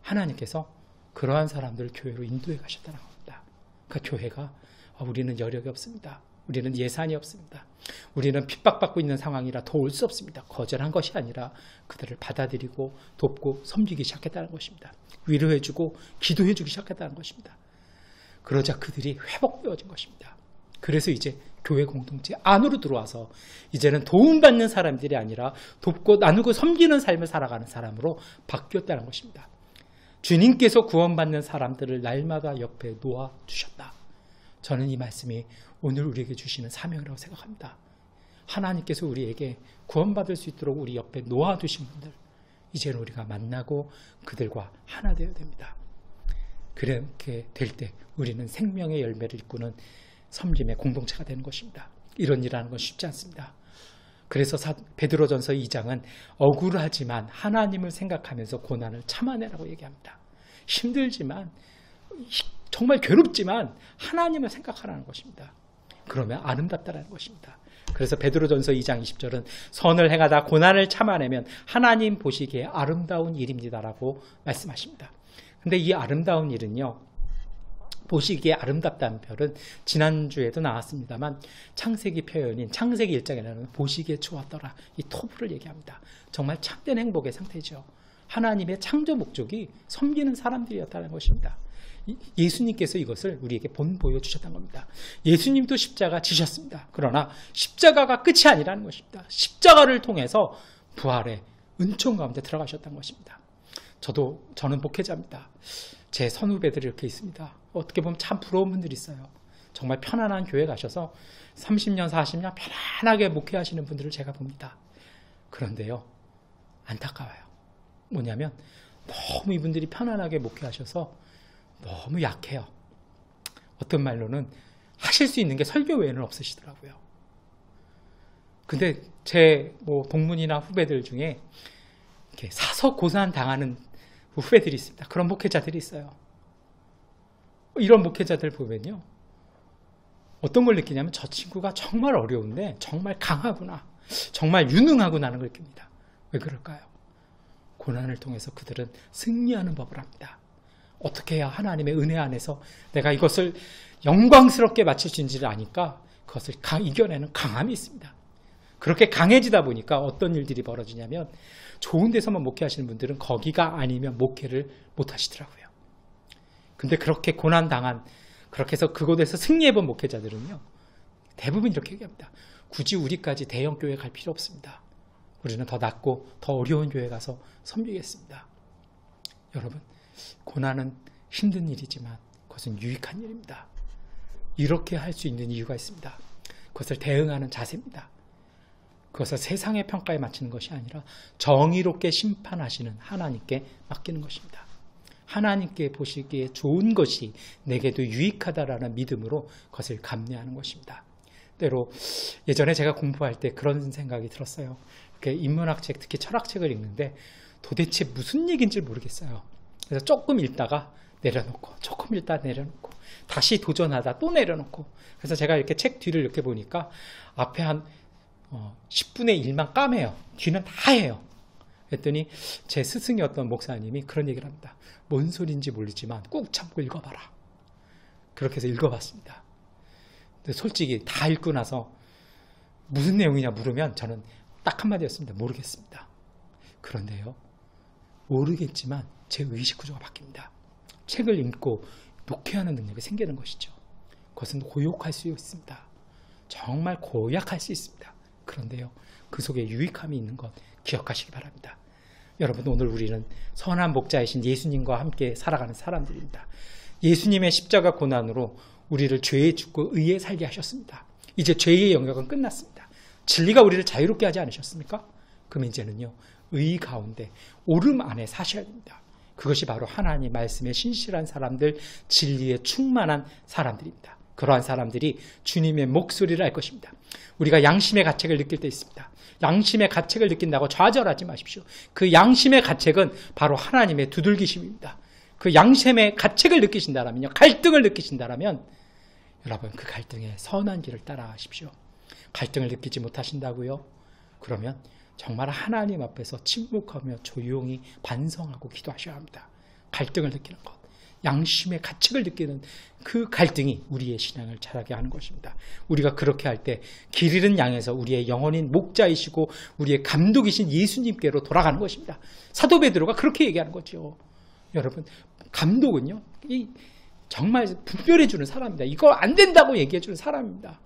하나님께서 그러한 사람들을 교회로 인도해 가셨다는 겁니다. 그 교회가 우리는 여력이 없습니다. 우리는 예산이 없습니다. 우리는 핍박받고 있는 상황이라 더 올 수 없습니다. 거절한 것이 아니라 그들을 받아들이고 돕고 섬기기 시작했다는 것입니다. 위로해주고 기도해주기 시작했다는 것입니다. 그러자 그들이 회복되어진 것입니다. 그래서 이제 교회 공동체 안으로 들어와서 이제는 도움받는 사람들이 아니라 돕고 나누고 섬기는 삶을 살아가는 사람으로 바뀌었다는 것입니다. 주님께서 구원받는 사람들을 날마다 옆에 놓아주셨다. 저는 이 말씀이 오늘 우리에게 주시는 사명이라고 생각합니다. 하나님께서 우리에게 구원받을 수 있도록 우리 옆에 놓아두신 분들, 이제는 우리가 만나고 그들과 하나 되어야 됩니다. 그렇게 될 때 우리는 생명의 열매를 이꾸는 섬김의 공동체가 되는 것입니다. 이런 일하는 건 쉽지 않습니다. 그래서 베드로전서 2장은 억울하지만 하나님을 생각하면서 고난을 참아내라고 얘기합니다. 힘들지만 정말 괴롭지만 하나님을 생각하라는 것입니다. 그러면 아름답다라는 것입니다. 그래서 베드로전서 2장 20절은 선을 행하다 고난을 참아내면 하나님 보시기에 아름다운 일입니다라고 말씀하십니다. 근데 이 아름다운 일은요, 보시기에 아름답다는 별은 지난주에도 나왔습니다만 창세기 표현인 창세기 1장에는 보시기에 좋았더라, 이 토부를 얘기합니다. 정말 참된 행복의 상태죠. 하나님의 창조 목적이 섬기는 사람들이었다는 것입니다. 예수님께서 이것을 우리에게 보여주셨던 겁니다. 예수님도 십자가 지셨습니다. 그러나 십자가가 끝이 아니라는 것입니다. 십자가를 통해서 부활의 은총 가운데 들어가셨던 것입니다. 저는 목회자입니다. 제 선후배들이 이렇게 있습니다. 어떻게 보면 참 부러운 분들이 있어요. 정말 편안한 교회 가셔서 30년, 40년 편안하게 목회하시는 분들을 제가 봅니다. 그런데요, 안타까워요. 뭐냐면 너무 이분들이 편안하게 목회하셔서 너무 약해요. 어떤 말로는 하실 수 있는 게 설교 외에는 없으시더라고요. 근데 제 동문이나 후배들 중에 이렇게 사서 고난 당하는 후배들이 있습니다. 그런 목회자들이 있어요. 이런 목회자들 보면요, 어떤 걸 느끼냐면 저 친구가 정말 어려운데 정말 강하구나, 정말 유능하구나는 걸 느낍니다. 왜 그럴까요? 고난을 통해서 그들은 승리하는 법을 합니다. 어떻게 해야 하나님의 은혜 안에서 내가 이것을 영광스럽게 마칠 수 있는지를 아니까 그것을 이겨내는 강함이 있습니다. 그렇게 강해지다 보니까 어떤 일들이 벌어지냐면 좋은 데서만 목회하시는 분들은 거기가 아니면 목회를 못 하시더라고요. 근데 그렇게 고난당한, 그렇게 해서 그곳에서 승리해본 목회자들은요, 대부분 이렇게 얘기합니다. 굳이 우리까지 대형 교회 갈 필요 없습니다. 우리는 더 낫고 더 어려운 교회 가서 섬기겠습니다. 여러분, 고난은 힘든 일이지만 그것은 유익한 일입니다. 이렇게 할 수 있는 이유가 있습니다. 그것을 대응하는 자세입니다. 그것을 세상의 평가에 맞추는 것이 아니라 정의롭게 심판하시는 하나님께 맡기는 것입니다. 하나님께 보시기에 좋은 것이 내게도 유익하다라는 믿음으로 그것을 감내하는 것입니다. 때로 예전에 제가 공부할 때 그런 생각이 들었어요. 인문학책, 특히 철학책을 읽는데 도대체 무슨 얘기인지 모르겠어요. 그래서 조금 읽다가 내려놓고, 조금 읽다가 내려놓고, 다시 도전하다 또 내려놓고. 그래서 제가 이렇게 책 뒤를 이렇게 보니까 앞에 한 10분의 1만 까매요. 뒤는 다 해요. 그랬더니 제 스승이었던 목사님이 그런 얘기를 합니다. 뭔 소리인지 모르지만 꾹 참고 읽어봐라. 그렇게 해서 읽어봤습니다. 근데 솔직히 다 읽고 나서 무슨 내용이냐 물으면 저는 딱 한마디였습니다. 모르겠습니다. 그런데요, 모르겠지만 제 의식 구조가 바뀝니다. 책을 읽고 목회하는 능력이 생기는 것이죠. 그것은 고역할 수 있습니다. 정말 고약할 수 있습니다. 그런데요, 그 속에 유익함이 있는 것 기억하시기 바랍니다. 여러분, 오늘 우리는 선한 목자이신 예수님과 함께 살아가는 사람들입니다. 예수님의 십자가 고난으로 우리를 죄에 죽고 의에 살게 하셨습니다. 이제 죄의 영역은 끝났습니다. 진리가 우리를 자유롭게 하지 않으셨습니까? 그럼 이제는요, 의 가운데 오름 안에 사셔야 됩니다. 그것이 바로 하나님 말씀에 신실한 사람들, 진리에 충만한 사람들입니다. 그러한 사람들이 주님의 목소리를 알 것입니다. 우리가 양심의 가책을 느낄 때 있습니다. 양심의 가책을 느낀다고 좌절하지 마십시오. 그 양심의 가책은 바로 하나님의 두들기심입니다. 그 양심의 가책을 느끼신다면요, 갈등을 느끼신다면 여러분, 그 갈등에 선한 길을 따라가십시오. 갈등을 느끼지 못하신다고요? 그러면 정말 하나님 앞에서 침묵하며 조용히 반성하고 기도하셔야 합니다. 갈등을 느끼는 것, 양심의 가책을 느끼는 그 갈등이 우리의 신앙을 자라게 하는 것입니다. 우리가 그렇게 할 때 길 잃은 양에서 우리의 영혼인 목자이시고 우리의 감독이신 예수님께로 돌아가는 것입니다. 사도 베드로가 그렇게 얘기하는 거죠. 여러분, 감독은요, 정말 분별해주는 사람입니다. 이거 안 된다고 얘기해주는 사람입니다.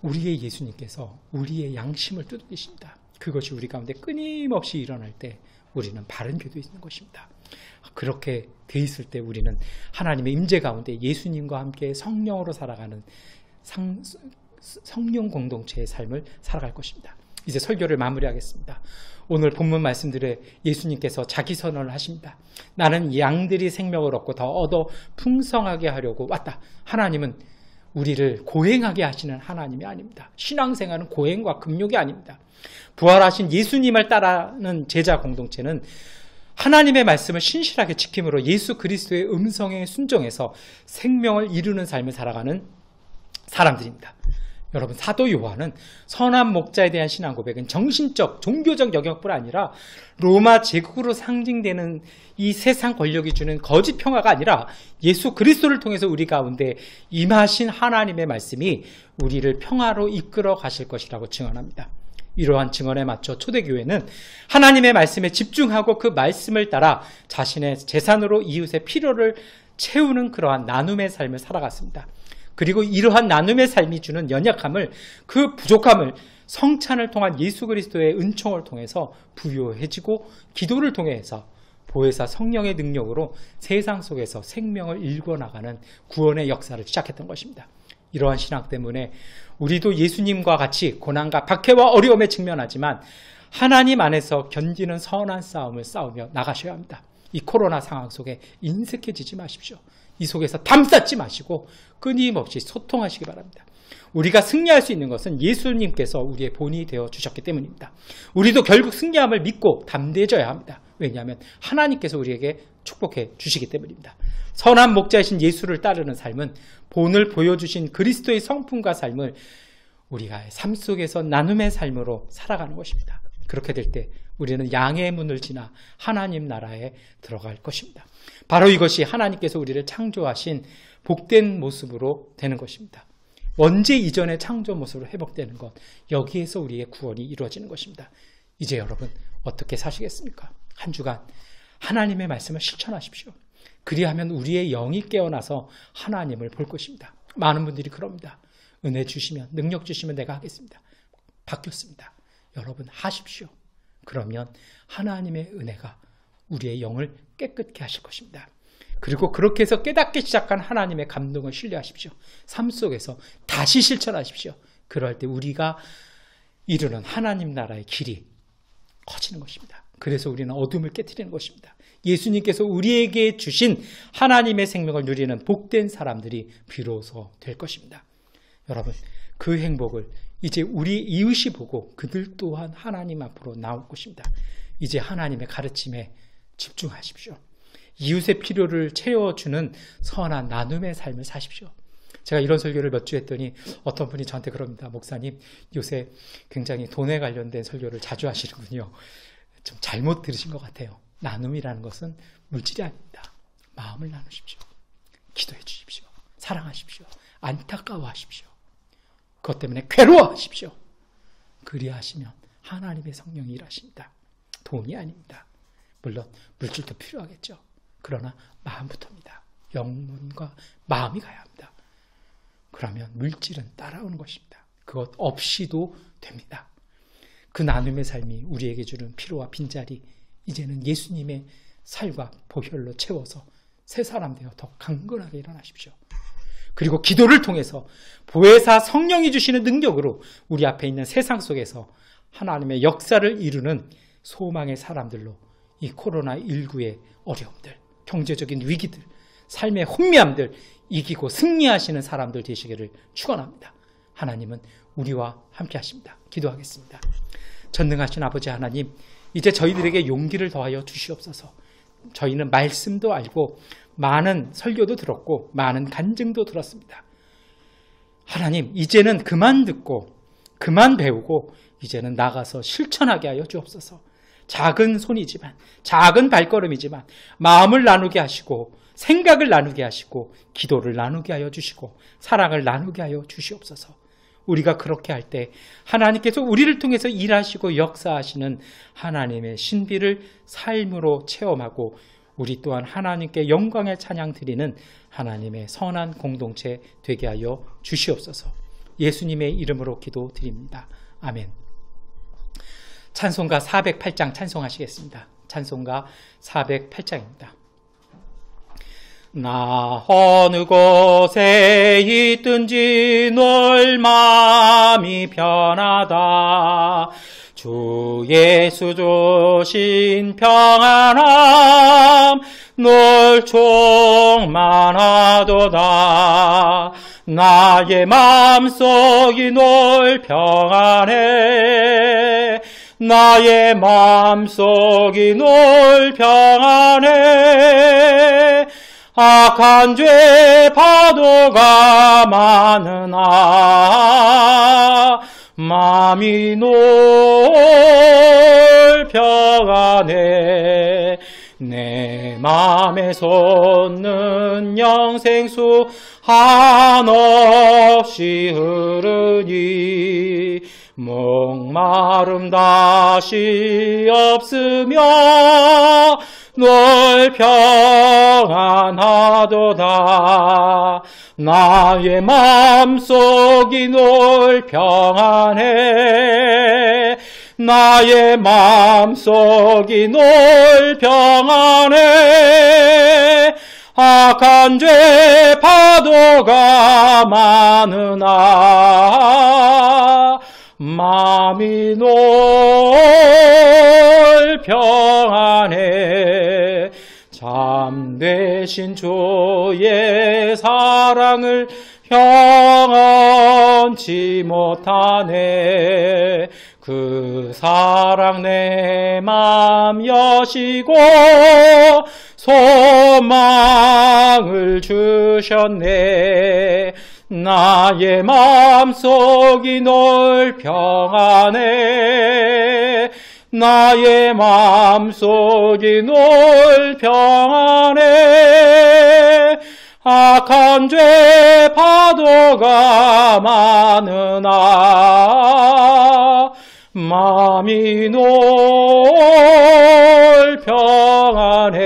우리의 예수님께서 우리의 양심을 두드리십니다. 그것이 우리 가운데 끊임없이 일어날 때 우리는 바른 교도에 있는 것입니다. 그렇게 돼 있을 때 우리는 하나님의 임재 가운데 예수님과 함께 성령으로 살아가는 성령 공동체의 삶을 살아갈 것입니다. 이제 설교를 마무리하겠습니다. 오늘 본문 말씀들에 예수님께서 자기 선언을 하십니다. 나는 양들이 생명을 얻고 더 얻어 풍성하게 하려고 왔다. 하나님은 우리를 고행하게 하시는 하나님이 아닙니다. 신앙생활은 고행과 금욕이 아닙니다. 부활하신 예수님을 따르는 제자 공동체는 하나님의 말씀을 신실하게 지킴으로 예수 그리스도의 음성에 순종해서 생명을 이루는 삶을 살아가는 사람들입니다. 여러분, 사도 요한은 선한 목자에 대한 신앙 고백은 정신적, 종교적 영역뿐 아니라 로마 제국으로 상징되는 이 세상 권력이 주는 거짓 평화가 아니라 예수 그리스도를 통해서 우리 가운데 임하신 하나님의 말씀이 우리를 평화로 이끌어 가실 것이라고 증언합니다. 이러한 증언에 맞춰 초대교회는 하나님의 말씀에 집중하고 그 말씀을 따라 자신의 재산으로 이웃의 필요를 채우는 그러한 나눔의 삶을 살아갔습니다. 그리고 이러한 나눔의 삶이 주는 연약함을, 그 부족함을 성찬을 통한 예수 그리스도의 은총을 통해서 부요해지고 기도를 통해서 보혜사 성령의 능력으로 세상 속에서 생명을 일궈나가는 구원의 역사를 시작했던 것입니다. 이러한 신앙 때문에 우리도 예수님과 같이 고난과 박해와 어려움에 직면하지만 하나님 안에서 견디는 선한 싸움을 싸우며 나가셔야 합니다. 이 코로나 상황 속에 인색해지지 마십시오. 이 속에서 담쌓지 마시고 끊임없이 소통하시기 바랍니다. 우리가 승리할 수 있는 것은 예수님께서 우리의 본이 되어 주셨기 때문입니다. 우리도 결국 승리함을 믿고 담대해져야 합니다. 왜냐하면 하나님께서 우리에게 축복해 주시기 때문입니다. 선한 목자이신 예수를 따르는 삶은 본을 보여주신 그리스도의 성품과 삶을 우리가 삶 속에서 나눔의 삶으로 살아가는 것입니다. 그렇게 될 때 우리는 양의 문을 지나 하나님 나라에 들어갈 것입니다. 바로 이것이 하나님께서 우리를 창조하신 복된 모습으로 되는 것입니다. 원죄 이전의 창조 모습으로 회복되는 것, 여기에서 우리의 구원이 이루어지는 것입니다. 이제 여러분, 어떻게 사시겠습니까? 한 주간 하나님의 말씀을 실천하십시오. 그리하면 우리의 영이 깨어나서 하나님을 볼 것입니다. 많은 분들이 그럽니다. 은혜 주시면, 능력 주시면 내가 하겠습니다. 바뀌었습니다. 여러분, 하십시오. 그러면 하나님의 은혜가 우리의 영을 깨끗게 하실 것입니다. 그리고 그렇게 해서 깨닫기 시작한 하나님의 감동을 신뢰하십시오. 삶 속에서 다시 실천하십시오. 그럴 때 우리가 이루는 하나님 나라의 길이 커지는 것입니다. 그래서 우리는 어둠을 깨트리는 것입니다. 예수님께서 우리에게 주신 하나님의 생명을 누리는 복된 사람들이 비로소 될 것입니다. 여러분, 그 행복을 이제 우리 이웃이 보고 그들 또한 하나님 앞으로 나올 것입니다. 이제 하나님의 가르침에 집중하십시오. 이웃의 필요를 채워주는 선한 나눔의 삶을 사십시오. 제가 이런 설교를 몇 주 했더니 어떤 분이 저한테 그럽니다. 목사님, 요새 굉장히 돈에 관련된 설교를 자주 하시는군요. 좀 잘못 들으신 것 같아요. 나눔이라는 것은 물질이 아닙니다. 마음을 나누십시오. 기도해 주십시오. 사랑하십시오. 안타까워하십시오. 그것 때문에 괴로워하십시오. 그리하시면 하나님의 성령이 일하십니다. 돈이 아닙니다. 물론 물질도 필요하겠죠. 그러나 마음부터입니다. 영혼과 마음이 가야 합니다. 그러면 물질은 따라오는 것입니다. 그것 없이도 됩니다. 그 나눔의 삶이 우리에게 주는 피로와 빈자리, 이제는 예수님의 살과 보혈로 채워서 새 사람 되어 더 강건하게 일어나십시오. 그리고 기도를 통해서 보혜사 성령이 주시는 능력으로 우리 앞에 있는 세상 속에서 하나님의 역사를 이루는 소망의 사람들로 이 코로나19의 어려움들, 경제적인 위기들, 삶의 혼미함들 이기고 승리하시는 사람들 되시기를 축원합니다. 하나님은 우리와 함께 하십니다. 기도하겠습니다. 전능하신 아버지 하나님, 이제 저희들에게 용기를 더하여 주시옵소서. 저희는 말씀도 알고 많은 설교도 들었고 많은 간증도 들었습니다. 하나님, 이제는 그만 듣고 그만 배우고 이제는 나가서 실천하게 하여 주옵소서. 작은 손이지만, 작은 발걸음이지만 마음을 나누게 하시고 생각을 나누게 하시고 기도를 나누게 하여 주시고 사랑을 나누게 하여 주시옵소서. 우리가 그렇게 할 때 하나님께서 우리를 통해서 일하시고 역사하시는 하나님의 신비를 삶으로 체험하고 우리 또한 하나님께 영광의 찬양 드리는 하나님의 선한 공동체 되게 하여 주시옵소서. 예수님의 이름으로 기도드립니다. 아멘. 찬송가 408장 찬송하시겠습니다. 찬송가 408장입니다. 나 어느 곳에 있든지 널 마음이 편하다. 주 예수 주신 평안함 널 충만하도다. 나의 마음속이 널 평안해. 나의 마음속이 널 평안해. 악한 죄 파도가 많으나 마음이 널 평안해. 내 마음에 솟는 영생수 한없이 흐르니 목마름 다시 없으며 널 평안하도다. 나의 마음속이 널 평안해. 나의 마음속이 널 평안해. 악한 죄 파도가 많으나 마음이 널 평안해. 참되신 주의 사랑을 형언치 못하네. 그 사랑 내 맘 여시고 소망을 주셨네. 나의 마음속이 널 평안해. 나의 마음속이 널 평안해. 악한 죄 파도가 많으나 마음이 널 평안해.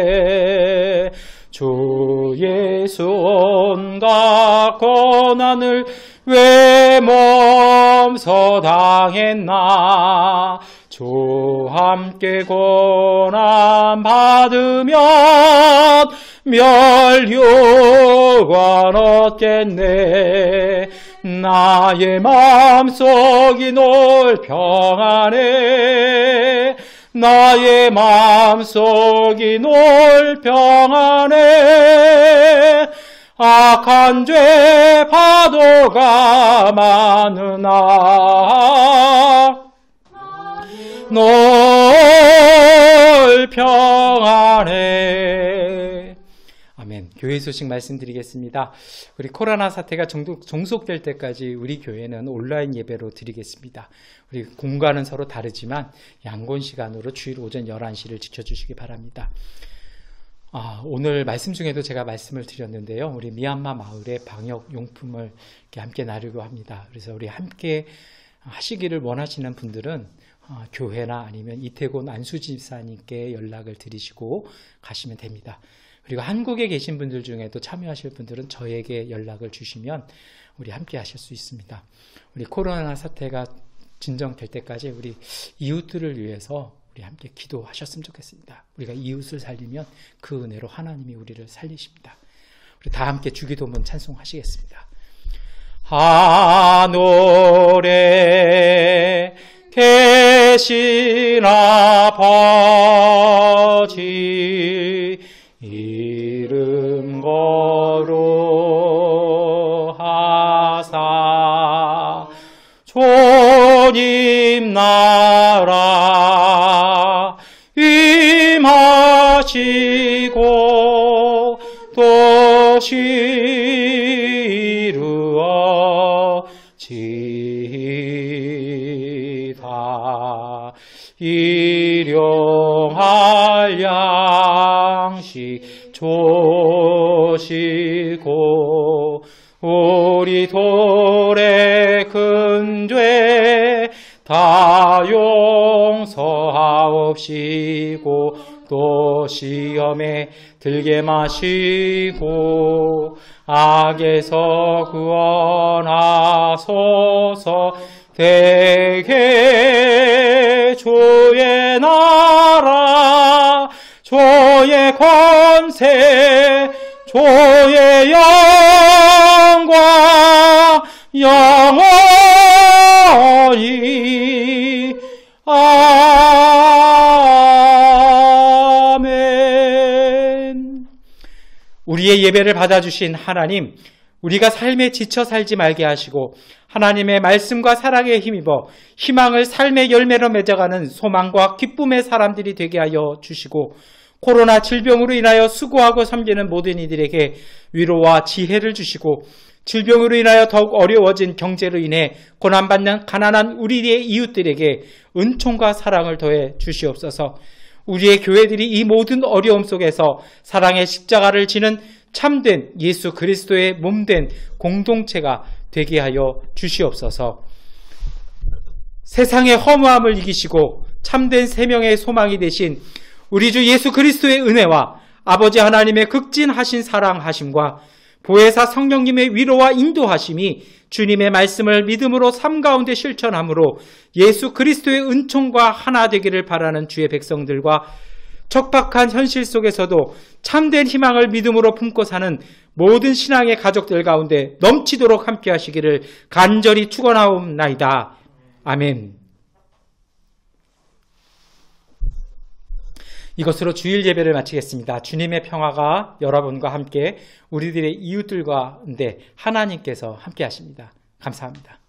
주 예수 온갖 고난을 왜 몸소 당했나. 주 함께 고난 받으면 멸류관 얻겠네. 나의 마음속이 널 평안해. 나의 마음속이 늘 평안해. 악한 죄 파도가 많으나 늘 평안해. 아멘. 교회 소식 말씀드리겠습니다. 우리 코로나 사태가 종속될 때까지 우리 교회는 온라인 예배로 드리겠습니다. 우리 공간은 서로 다르지만 양곤 시간으로 주일 오전 11시를 지켜주시기 바랍니다. 오늘 말씀 중에도 제가 말씀을 드렸는데요. 우리 미얀마 마을의 방역 용품을 이렇게 함께 나누려고 합니다. 그래서 우리 함께 하시기를 원하시는 분들은 교회나 아니면 이태곤 안수집사님께 연락을 드리시고 가시면 됩니다. 그리고 한국에 계신 분들 중에도 참여하실 분들은 저에게 연락을 주시면 우리 함께 하실 수 있습니다. 우리 코로나 사태가 진정될 때까지 우리 이웃들을 위해서 우리 함께 기도하셨으면 좋겠습니다. 우리가 이웃을 살리면 그 은혜로 하나님이 우리를 살리십니다. 우리 다 함께 주기도문 찬송하시겠습니다. 하늘에 계신 아버지 이름 거룩하사 주님 나라 임하시고 도시 이루어지다. 일용할 양식 주시고 우리 돌의 큰 죄 다 용서하옵시고 또 시험에 들게 마시고 악에서 구원하소서. 대개 주의 나라 주의 권세 주의 영광 영원히 아멘. 우리의 예배를 받아주신 하나님, 우리가 삶에 지쳐 살지 말게 하시고 하나님의 말씀과 사랑에 힘입어 희망을 삶의 열매로 맺어가는 소망과 기쁨의 사람들이 되게 하여 주시고 코로나 질병으로 인하여 수고하고 섬기는 모든 이들에게 위로와 지혜를 주시고 질병으로 인하여 더욱 어려워진 경제로 인해 고난받는 가난한 우리의 이웃들에게 은총과 사랑을 더해 주시옵소서. 우리의 교회들이 이 모든 어려움 속에서 사랑의 십자가를 지는 참된 예수 그리스도의 몸된 공동체가 되게 하여 주시옵소서. 세상의 허무함을 이기시고 참된 생명의 소망이 되신 우리 주 예수 그리스도의 은혜와 아버지 하나님의 극진하신 사랑하심과 보혜사 성령님의 위로와 인도하심이 주님의 말씀을 믿음으로 삶 가운데 실천함으로 예수 그리스도의 은총과 하나 되기를 바라는 주의 백성들과 척박한 현실 속에서도 참된 희망을 믿음으로 품고 사는 모든 신앙의 가족들 가운데 넘치도록 함께 하시기를 간절히 축원하옵나이다. 아멘. 이것으로 주일 예배를 마치겠습니다. 주님의 평화가 여러분과 함께 우리들의 이웃들과 하나님께서 함께 하십니다. 감사합니다.